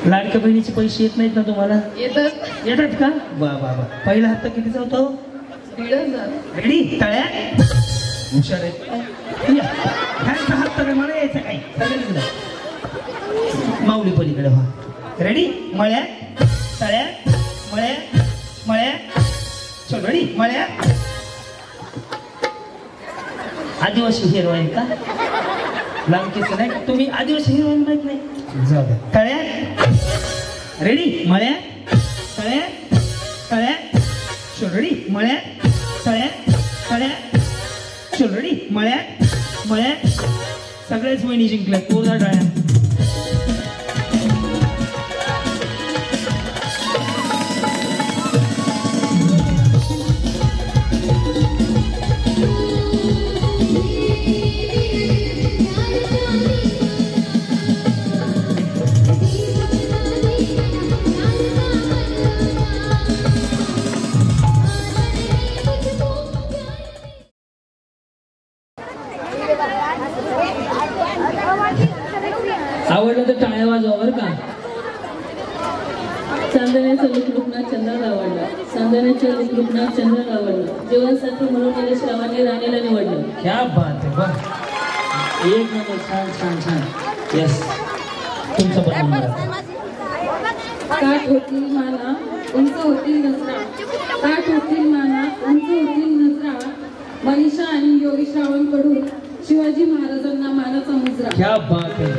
लाडक्या बहिणीचे पैसे येत नाहीत ना तुम्हाला? येतात. येतात का? वा वा वा. पहिला हप्ता कितीचा होतो? 1,500. रेडी. तळ्यात. हुशार आहे. ह्यांचा हप्ता काय मला यायचा काय? माऊली पलीकडे व्हा. रेडी. मळ्यात तळ्यात मळ्यात मळ्यात. चल रेडी. मळ्यात. आदिवासी हिरो आहे का? लांबकीचं नाही. तुम्ही आदिवासी हिरोईन माहित नाही? जाऊ द्या. तळ्यात. रेडी. मळ्यात तळ्यात तळ्यात. चल रेडी. मळ्यात तळ्यात तळ्यात. चल रेडी. मळ्यात मळ्यात. सगळ्याच वहिनी जिंकल्या. कोरडा टाळ्या. आवडलं तर टाळ्या वाजवा बरं का. चांदण्याचं लुकलुकनाथ चंद्राला आवडला. चांदण्याच्या लुकलुकनाथ चंद्राला आवडलं. जीवनसाथी म्हणून गेल्या श्रावाने राणीला निवडलं. क्या बात आहे. बा एक नंबर. छान छान छान. येस तुमचं पण नंबर आहे. ताट होतील माना उंच होतील नजरा, ताट होतील माना उंच होतील नजरा, मनीषा आणि योगी श्रावणकडून शिवाजी महाराजांना मानाचा मुजरा. क्या बात है.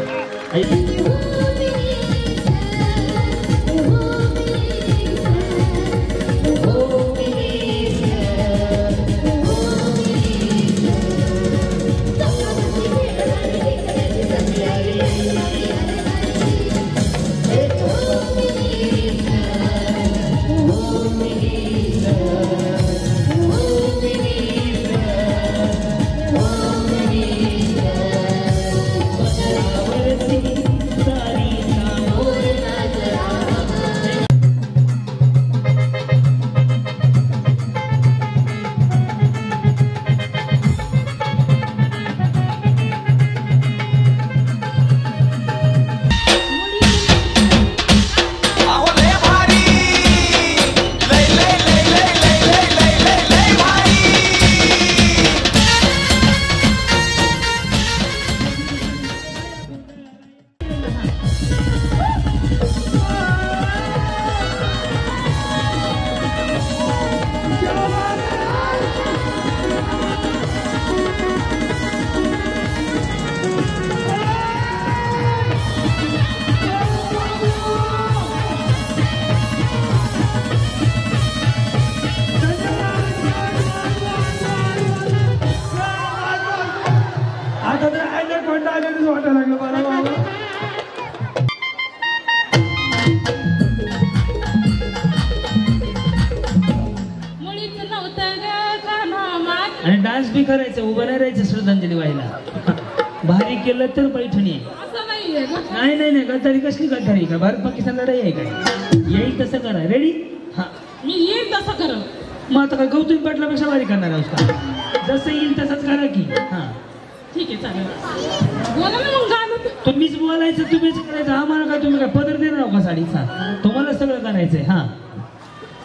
आणि डान्स बी करायचं, उभं नाही राहायचं श्रद्धांजली व्हायला. भारी केलं तर पैठणी. नाही नाही नाही, गद्दारी कसली गद्दारी का? भारत पाकिस्तान लढाई आहे काय? येईल तसं करा. रेडी? हा मी येईल तसं कर. मग आता काय गौतमी पाटलापेक्षा भारी करणार आहोत का? जसं येईल तसंच करा की. हा ठीक आहे चालेल. बोला ना मग गाणं. तुम्हीच बोलायचं, तुम्हीच करायचं. आम्हाला काय तुम्ही काय पदर देणार आहो का साडीचा? तुम्हाला सगळं करायचंय. हा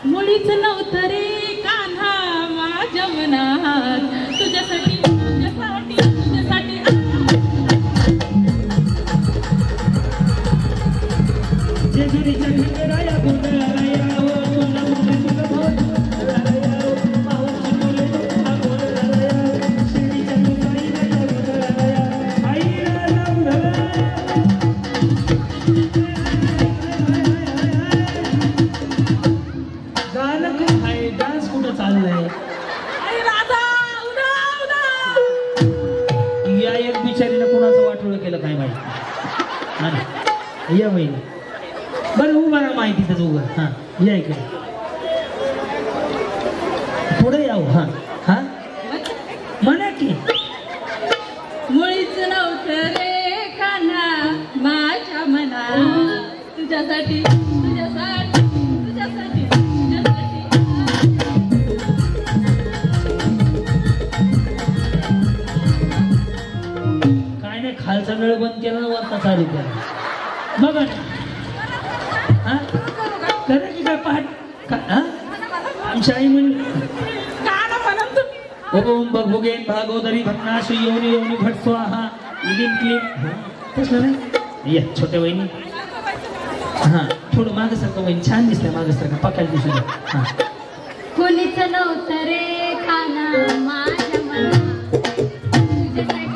मुळीच नव्हतं रे कान्हा माझ्या मनात तुझ्यासाठी तुझ्यासाठी तुझ्यासाठी. जेजुरीच्या घराया गुंडाळाया हो तुला मुलीचं भोर पाऊस मुले आगोळाया शिरीच्या गुंडाळाया गुंडाळाया आईला लावला. गाणं खूप आहे, डान्स कुठं चाललंय? या एक बिचारीनं कोणाचं वाटोळं केलं काय माहिती. या बहिणी बरं उभा राहा, माहिती त्याच उभं. हा या इकडे पुढे यावं. हा हा म्हणा की. मुळीच नव्हतं रे कान्हा माझ्या मनात तुझ्यासाठी तुझ्यासाठी तुझ्यासाठी तुझ्यासाठी. काय नाही, खालचा नळ बंद केला, वरता चालू केला. बघा ना. हा करा की काय पाठ. आमच्या आई म्हणे ओम भगभुगेन भागोदरी भटनाश योनी योनी भट स्वाहा इलिम क्लीम. तसलं नाही. या छोट्या वहिनी. हा थोडं मागसारखं वहिनी छान दिसतंय, मागसारखं पकायला दिसून. हा कोणीच नव्हतं रे कान्हा माझ्या मनात तुझ्यासाठी.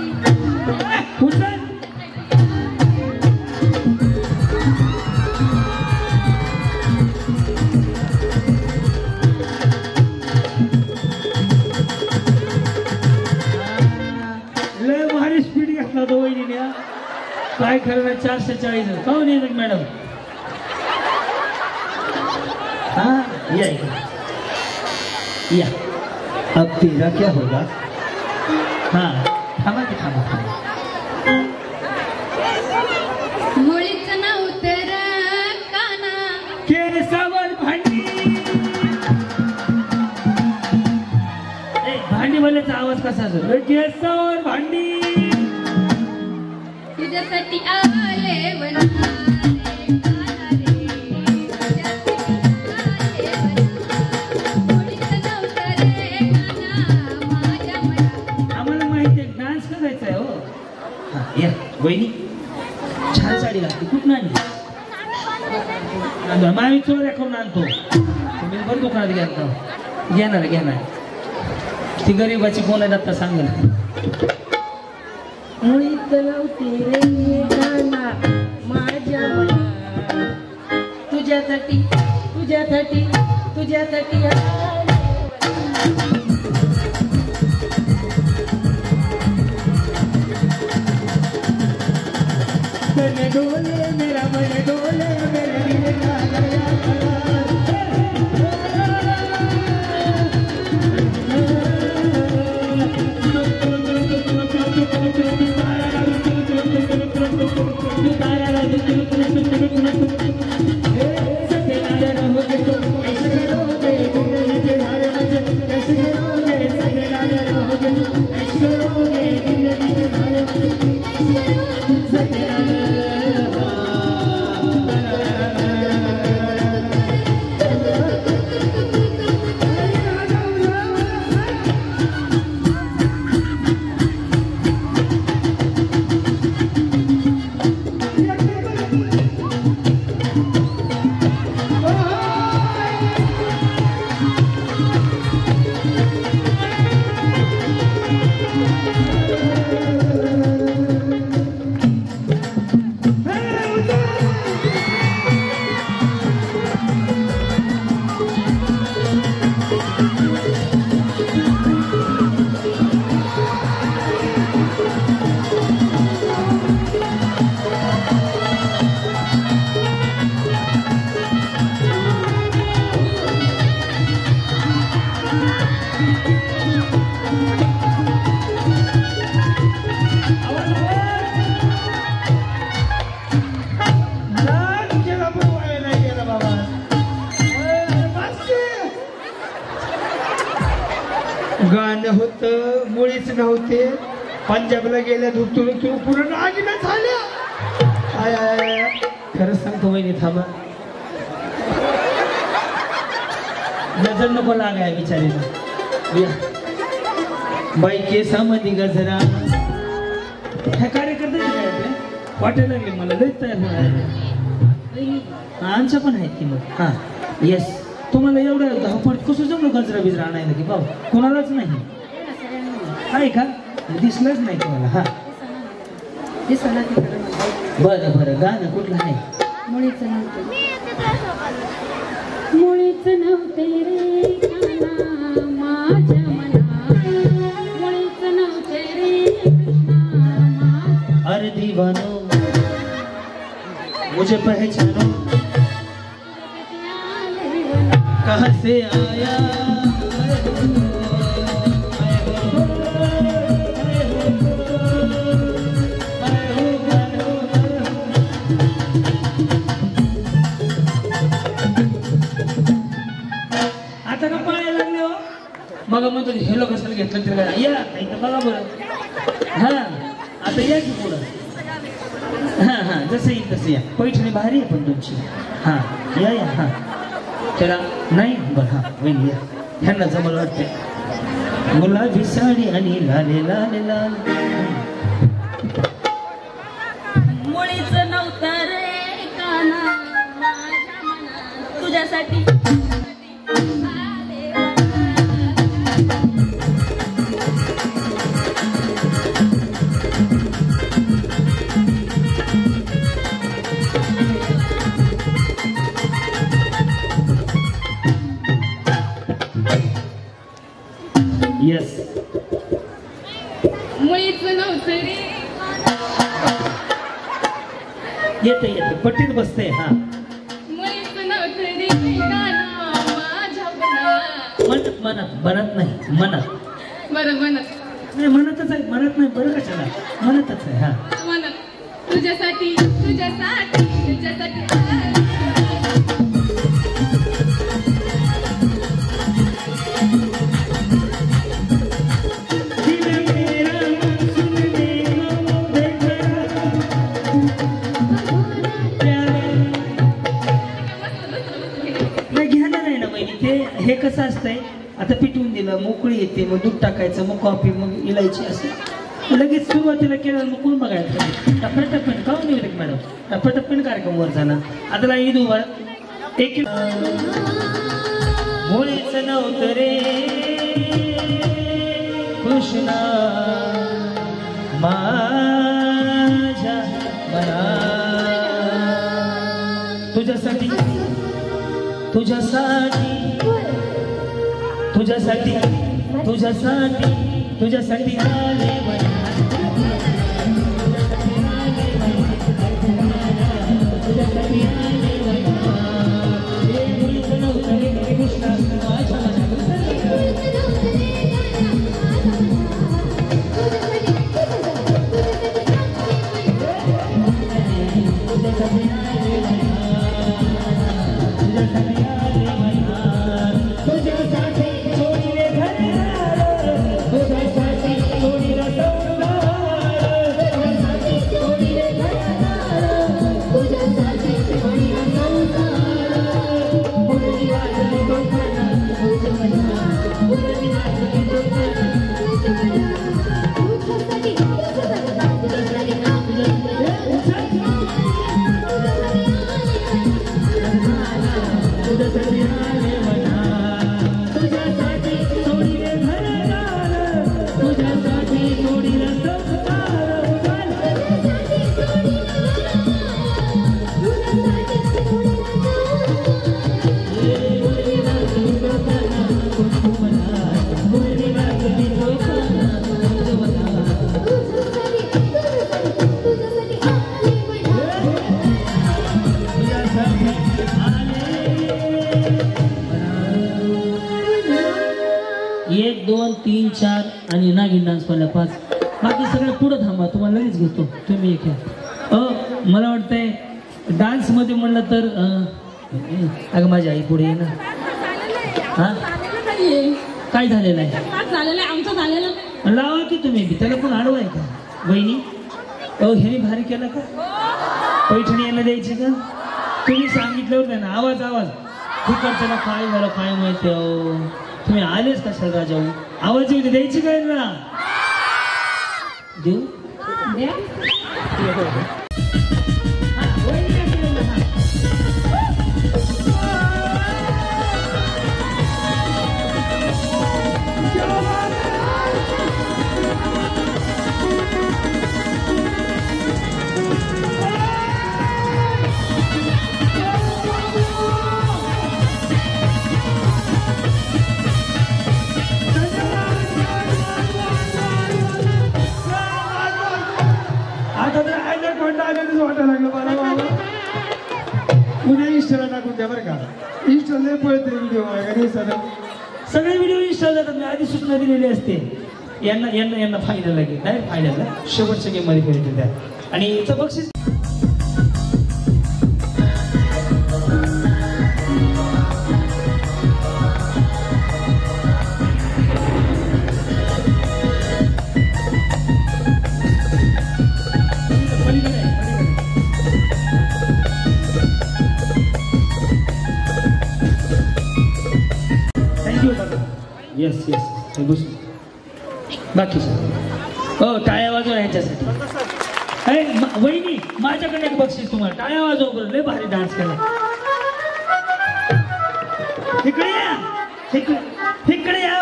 लय भारी स्पीड घेतला तो वहिनीने. काय खरं 440 काऊन येत मॅडम. हा या या. अब तेरा क्या होगा? हा थांबा की थांबा. मुळीच नव्हतं रे कान्हा केसावर भांडी. भांडी बोलायचा आवाज कसा असतो? केसावर भांडी तुझ्यासाठी आले वना. आम्हाला माहिती आहे डान्स करायचा आहे. हो या वहिनी छान साडी घातली. कुठं मग आम्ही चोऱ्या करून आणतो तुम्ही बरं दुकानात घेणार ती गरीबाची कोण आहे आता सांगेल मुळीत नव्हती रे गाना माझ्या मना तुझ्यासाठी डोले मेरा मन डोले मेरे दिल का गाणं होतं मुळीच नव्हते पंजाबला गेल्या धुतून पूर्ण आगीला झाल्या खरंच सांगतो वहिनी थांबा नजर नको लागाय बिचारीला बाई केसामध्ये गजरा ह्या कार्यकर्ते वाटायला लागले मला लई तयार होणार आमच्या पण आहेत की मग हा येस तुम्हाला एवढं धावपळ कसं जमलं गजरा बिजरा आणायला की बाबा कोणालाच नाही आहे का दिसलंच नाही तुम्हाला हा बरं गाणं कुठलं आहे मुळीच नव्हते रे काना माझ्या मना मुळीच नव्हते रे कृष्णा अरे दीवानो मुझे पहचानो कहाँ से आया आता का पाहायला लागले हो मग म्हणतो हेलो कशाला घेतलं तरी काय या इथं बघा बरं हा आता या की पुढं हा जसं येईल तसं या पैठणी भारी आहे पण तुमची हा या हा चला नाही बरं हा वहिनी या ह्यांना जमल वाटते गुलाबी साडी आणि लाले लाले लाल मुळीच नव्हतं रे काना माझ्या मनात तुझ्यासाठी येस मुळीच नव्हतं रे येते पट्टीत बसते हा मुळीच नव्हतं रे काना माझ्या मना मनात नाही मनात बरं म्हणत नाही म्हणतच आहे म्हणत नाही बरं कशाला म्हणतच आहे हा म्हणत तुझ्यासाठी हे कसं असतंय आता पिटवून दिलं मोकळी येते मग दूध टाकायचं मग कॉफी मग इलायची असं लगेच सुरुवातीला केलं मग कोण बघायचं टप्प्याटप्प्याने का नाही मॅडम टप्प्याटप्प्याने कार्यक्रम वर झाला आता ईद उभा एक मुळीच नव्हतं रे कृष्णा माझ्या मना तुझ्यासाठी तुझ्यासाठी तुझ्यासाठी तुझ्यासाठी तुझ्यासाठी आले तुझ्यासाठी आणि नागिन डान्स पाहिला 5 बाकी सगळं पुढं थांबा तुम्हाला लगेच घेतो तुम्ही एक मला वाटतंय डान्स मध्ये म्हणलं तर अगं माझी आई पुढे ये ना हा काय झालेलं आहे आमचं झालेलं लावा की तुम्ही त्याला कोण आडवाय का बहिणी ह्याने भारी केलं का पैठणी यांना द्यायची का तुम्ही सांगितलं त्यांना आवाज आवाज तिकडच्याला काय झालं काय माहिती तुम्ही आलेच कशाला राजाऊ आवाज येऊ द्यायची काय ना देऊ वाटायला लागलं मला बाबा उद्या इंस्टाला टाकून द्या बरं का इंस्टाला पळते व्हिडिओ सगळे व्हिडिओ इंस्टाला जातात मी आधी सूचना दिलेली असते यांना यांना यांना फायदा लागेल नाही फायद्याला शेवटच्या गेम मध्ये खेळते त्या आणि याचं बक्षीस येस येस बस बाकी टाळ्या वाजवा ह्याच्यासाठी वहिनी माझ्याकडे एक बक्षीस तुम्हाला टाळ्या वाजवा बरं लय भारी डान्स केला इकडे या इकडे या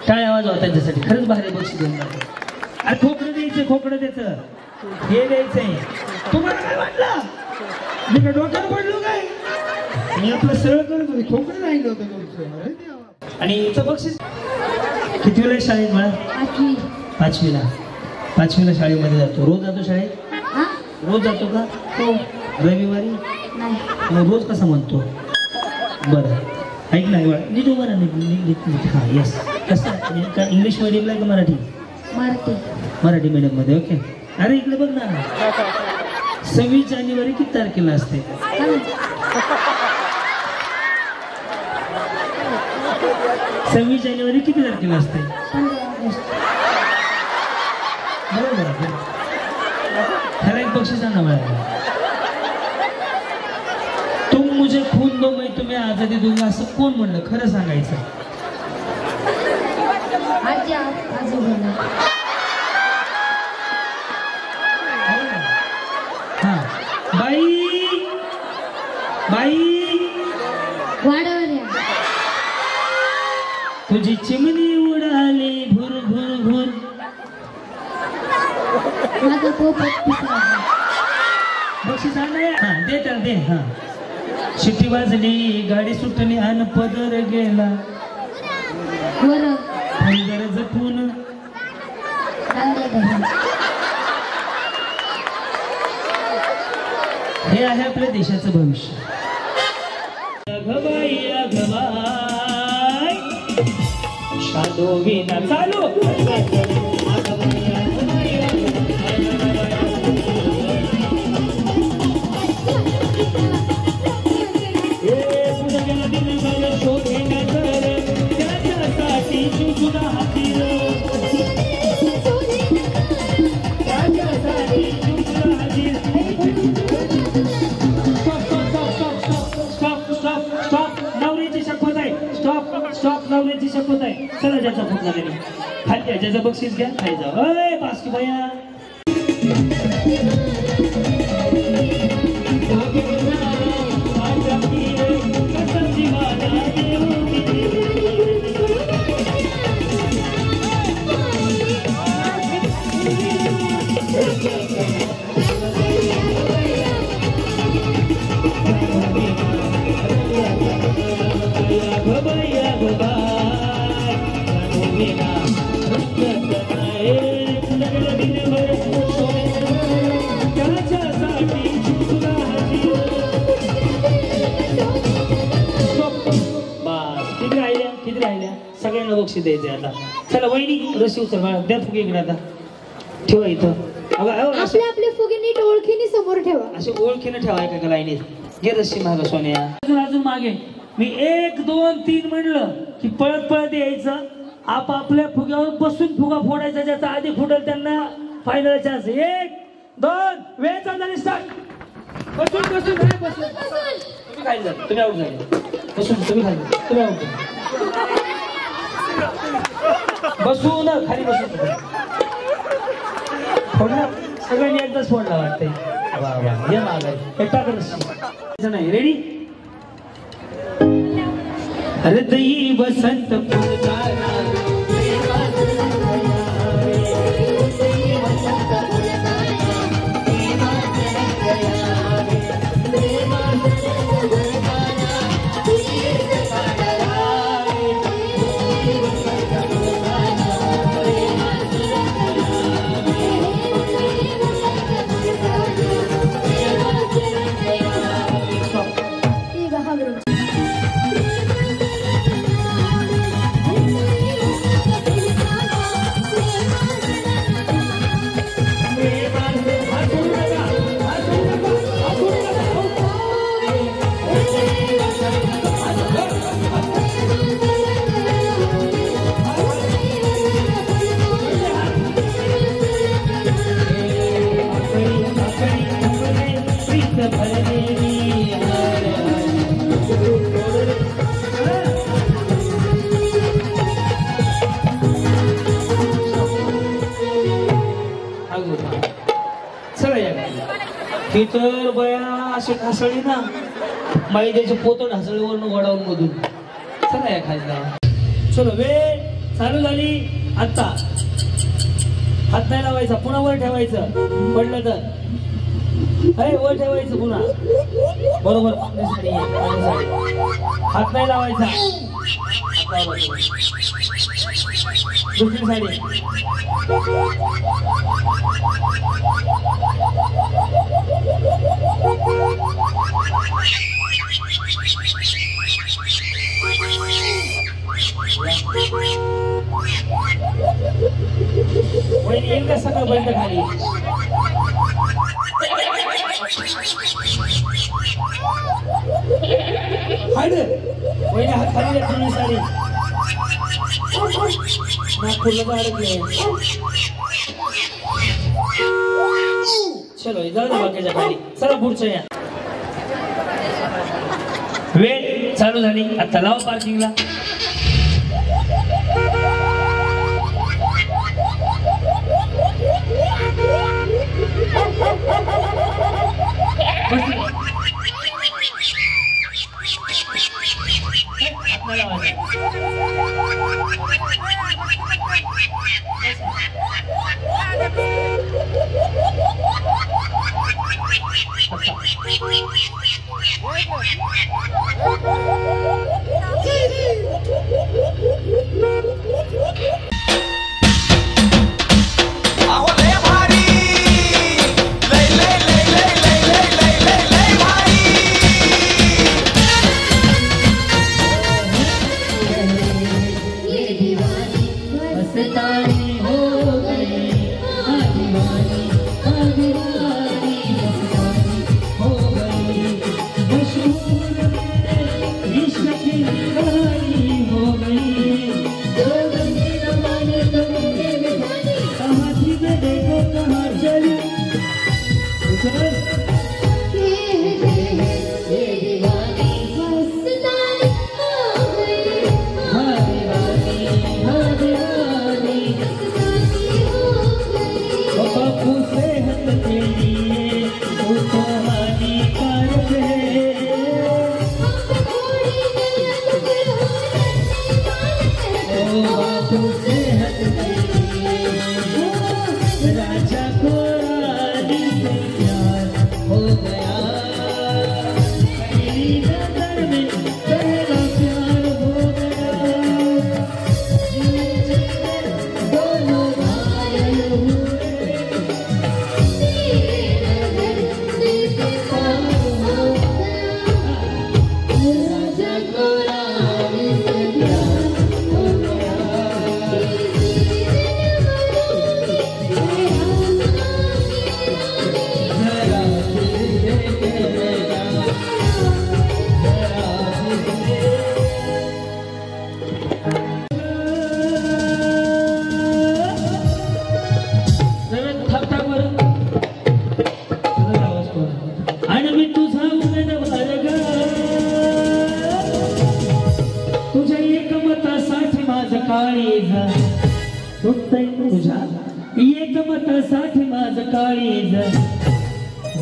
टाळ्या वाजवा त्यांच्यासाठी खरंच भारी बक्षीस देऊन अरे खोकडं द्यायचं खोकडं द्यायचं हे द्यायचंय तुम्हाला काय वाटलं मी काय डोक्यावर पडलो काय मी आपलं सरळ करत होते खोकडं राहिलं होतं आणि याचं बक्षीस कितवीला आहे शाळेत मला 5वीला शाळेमध्ये जातो रोज जातो शाळेत रोज जातो का हो रविवारी मग रोज कसा म्हणतो बरं ऐक ना नीट उभा हा येस कसं इंग्लिश मीडियमला आहे का मराठी मीडियममध्ये ओके अरे इकडे बघ ना 26 जानेवारी किती तारखेला असते 26 जानेवारी किती तारखेला असते बरोबर ह्याला एक बक्षीस आणा मला तुम मुझे खून दो मैं तुम्हें आजादी दूंगा असं कोण म्हणलं खरं सांगायचं हा बाई वाड्यावर या. तुझी चिमणी उडाली भुर भुर भुर. माझा पोपट पिसाळला. बक्षीस आणलंय. हा दे तर दे. हा शिट्टी वाजली गाडी सुटली आणि पदर गेला. बरं जरा जपून. हे आहे आपल्या देशाचं भविष्य. शादोगीना चालू. नवऱ्याची शपथ आहे. चला ज्याचा फुटला तरी खाद्या ज्याचं बक्षीस घ्या खाई जाऊ. अय पास की भैया. सगळ्यांना बक्षीस द्यायचंय आता. चला वहिनी रशी उचल द्या फुगे इकडे. आता ठेवा इथं. आपले आपले फुगे नीट ओळखीने समोर ठेवा. असे ओळखीने ठेवाय का लाईनीत. घे रशी माग सोन्या. अजून मागे मी 1 2 3 म्हणलं की पळत पळत यायचं. आपापल्या फुग्यावर बसून फुगा फोडायचा. ज्याचा आधी फुटेल त्यांना फायनल चान्स. 1 2 वेळ चालू स्टार्ट. बसून बसून बसून तुम्ही खाली जा. तुम्ही आउट झाले. बसून तुम्ही खाली. तुम्ही आउट. बसून खाली बसून फोडला. सगळ्यांनी एकदाच फोडला वाटतंय. वा वा ये मागाय एकटा नाही. रेडी. हृदयी वसंत फुलदारा तर बया अशी ढासळी ना मैद्याचे पोत ढासळीवरून वडावून मधून. चला या खायला. चलो वेळ चालू झाली. आता हात नाही लावायचा. पुन्हा वर ठेवायचं. पडलं तर अरे वर ठेवायचं पुन्हा. बरोबर. हात नाही लावायचा. दुसरी साडी. एकदा सगळं बंद खाली. वहिनी हात खाली तुम्ही साडी. चलो जाऊ दे बाकीच्या खाली. चला पुढच्या या. वेळ चालू झाली. आता लावा पार्किंगला.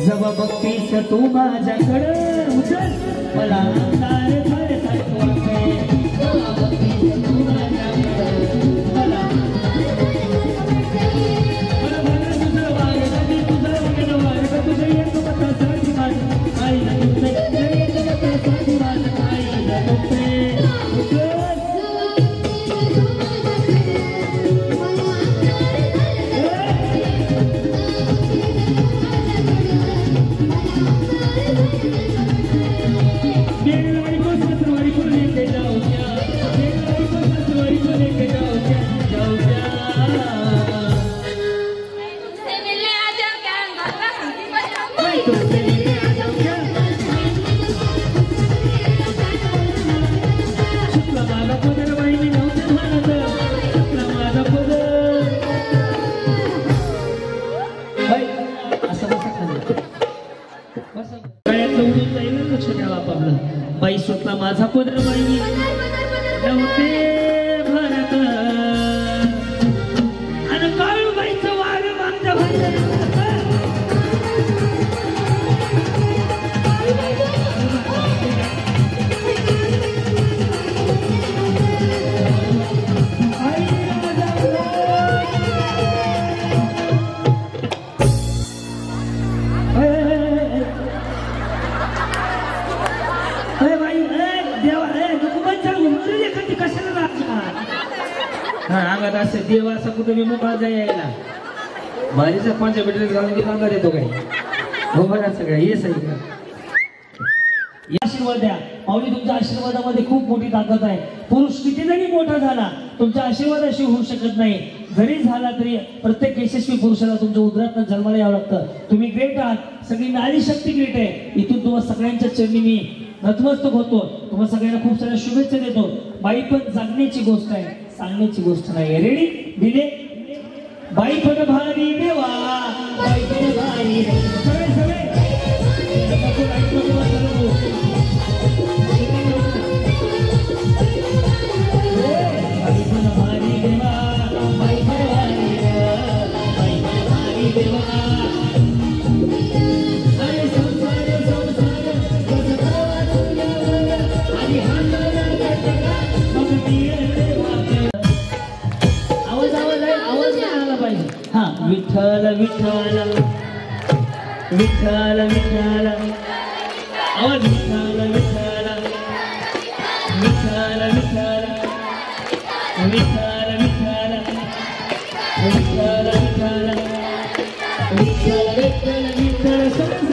जवा बघतीस तू माझ्याकडं उचल मला अंधार सारखं वाटतंय. जवा बघतीस तू माझ्याकडं मला तुझं वारं तुझं वागणं वारं तुझं एक मतासाठी माझं आईला तुझं एक मतासाठी माझं आईला तुझं बाई सुटला माझा पदर बाई नव्हते भरत आणि काळूबाईचं वार मागच्या अंगात असे देव असा कुठे मी मोकळा यायला भारीचा पंचा बेटरीत घालून की अंगात येतो काय हो बघा सगळं ये सही आशीर्वाद द्या माऊली. तुमच्या आशीर्वादामध्ये खूप मोठी ताकद आहे. पुरुष किती जरी मोठा झाला तुमच्या आशीर्वादाशी होऊ शकत नाही. जरी झाला तरी प्रत्येक यशस्वी पुरुषाला तुमच्या उदरातनं जन्माला यावं लागतं. तुम्ही ग्रेट आहात. सगळी नारी शक्ती ग्रेट आहे. इथून तुम्हाला सगळ्यांच्या चरणी मी नतमस्तक होतो. तुम्हाला सगळ्यांना खूप साऱ्या शुभेच्छा देतो. बाई पण जागण्याची गोष्ट आहे, सांगण्याची गोष्ट नाही. रेडी दिले बाई पण भारी देवा बाई पण भारी सगळे सगळे बाई पण भारी देवा बाई पण भारी बाई पण भारी देवा. अरे संसार संसार आणि विठ्ठल विठ्ठल विठ्ठल विठ्ठल आवाज विठ्ठल विठ्ठल विठ्ठल विठ्ठल विठ्ठल विठ्ठल विठ्ठल विठ्ठल विठ्ठल विठ्ठल विठ्ठल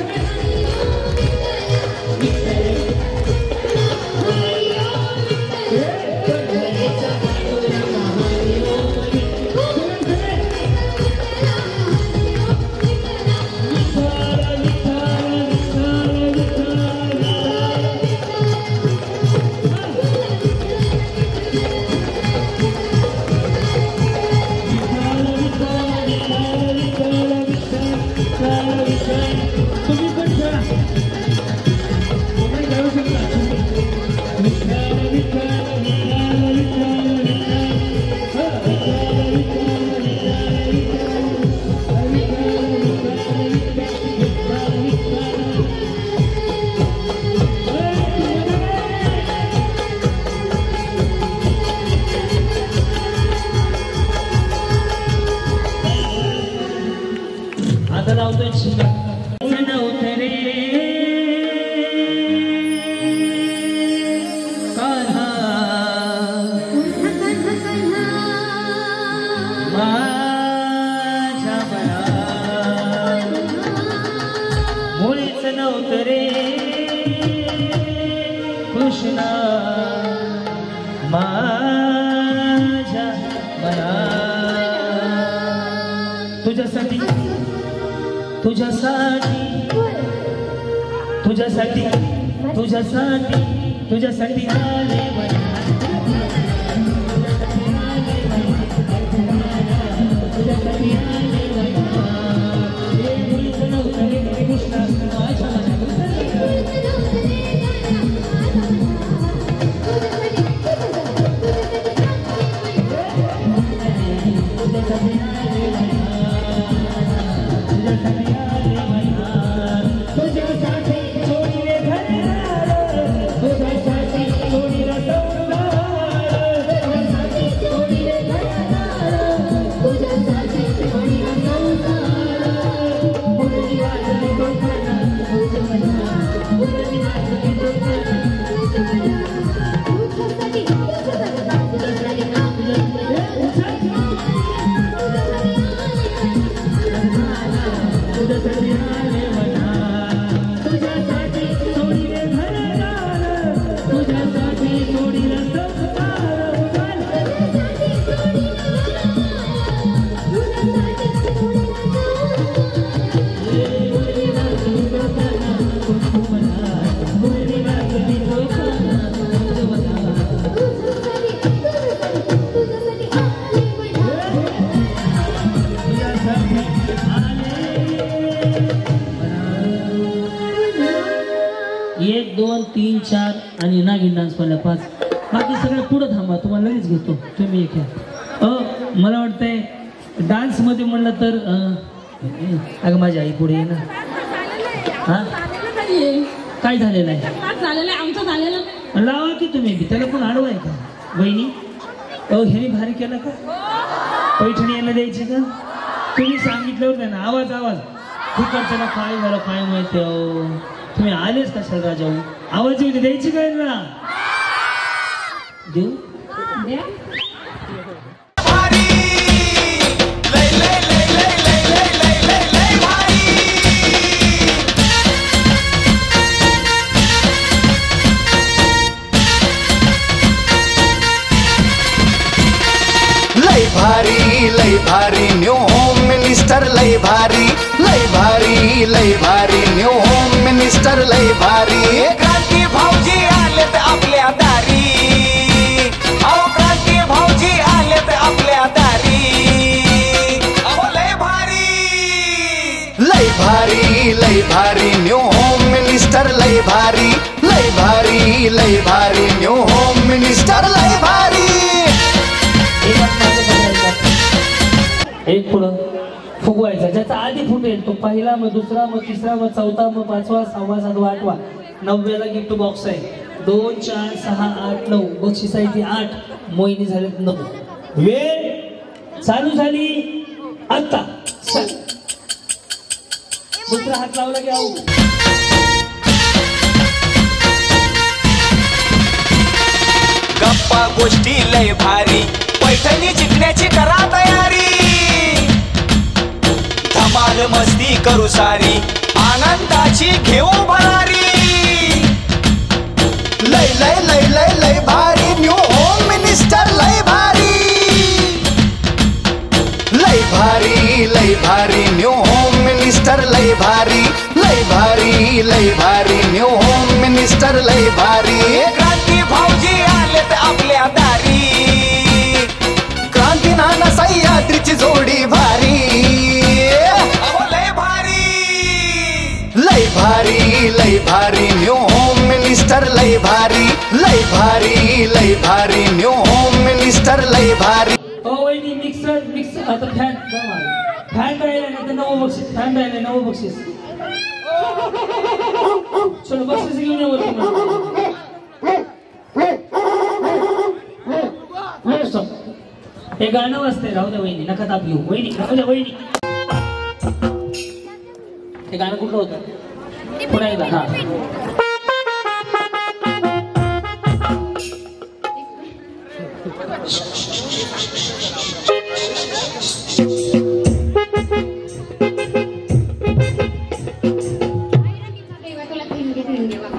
तुझ्यासाठी डान्स पाहिला 5 बाकी सगळं पुढं थांबा तुम्हाला लगेच घेतो तुम्ही एक मला वाटतंय डान्स मध्ये म्हणलं तर अगं माझी आई पुढे ये ना हा काय झालेलं आहे आमचं झालेलं लावा की तुम्ही त्याला पण अडवाय का वहिनी ह्याने भारी केलं का पैठणी यायला द्यायची का तुम्ही सांगितलं होतं ना आवाज आवाज तिकडच्याला काय झालं काय माहिती अहो तुम्ही आलेच कशाला राजाऊ आवाज येऊ द्यायची काय ना देऊ लय भारी न्यू होम मिनिस्टर लय भारी न्यू होम मिनिस्टर लय भारी क्रांती भाऊजी आलेत आपल्या दारी अहो क्रांती भाऊजी आलेत आपल्या दारी अहो लय भारी न्यू होम मिनिस्टर लय भारी न्यू होम मिनिस्टर लय भारी एक पुढं फुगवायचा ज्याचा आधी फुटेल तो पहिला मग दुसरा मग तिसरा मग चौथा मग 5वा 6वा 7वा 8वा 9व्याला गिफ्ट बॉक्स आहे 2 4 6 8 9 बक्षीस आहे ती 8 मोहिनी झालेत 9 वेळ चालू झाली आता दुसरा हात लावला की आऊ. गप्पा गोष्टी लय भारी, पैठणी जिंकण्याची करा तयारी. धमाल मस्ती करू सारी, आनंदाची घेऊ भरारी. लय लय लय लय लय भारी न्यू होम मिनिस्टर लय भारी. लय भारी लय भारी न्यू होम मिनिस्टर लय भारी. लय भारी लय भारी न्यू होम मिनिस्टर लय भारी. क्रांती भाऊजी आलेत आपल्या दारी. क्रांती नाना सह्याद्रीची जोडी भारी. लय भारी लय भारी लय भारी न्यू होम मिनिस्टर लय भारी. लय भारी लय भारी न्यू होम मिनिस्टर लय भारी. वहिनी मिक्सर आता फॅन राहिला ना तर नवं बक्षीस. फॅन राहिले नवं बक्षीस. चलो बक्षीस घेऊन या वरती. हे गाणं वाजतंय. राहू द्या वहिनी, नका ताप घेऊ. वहिनी राहू द्या वहिनी. हे गाणं कुठलं होतं पुन्हा एकदा. हा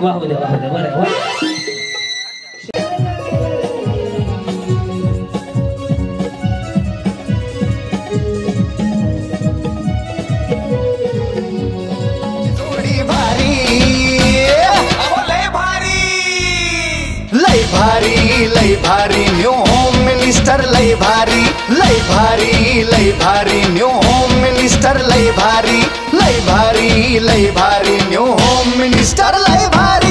वाहू द्या वाहू द्या. बरं वा. जोडी भारी. लय भारी लय भारी लय भारी न्यू होम मिनिस्टर लय भारी. लय भारी लय भारी न्यू होम मिनिस्टर लय भारी. लय भारी लय भारी न्यू होम मिनिस्टर लय भारी.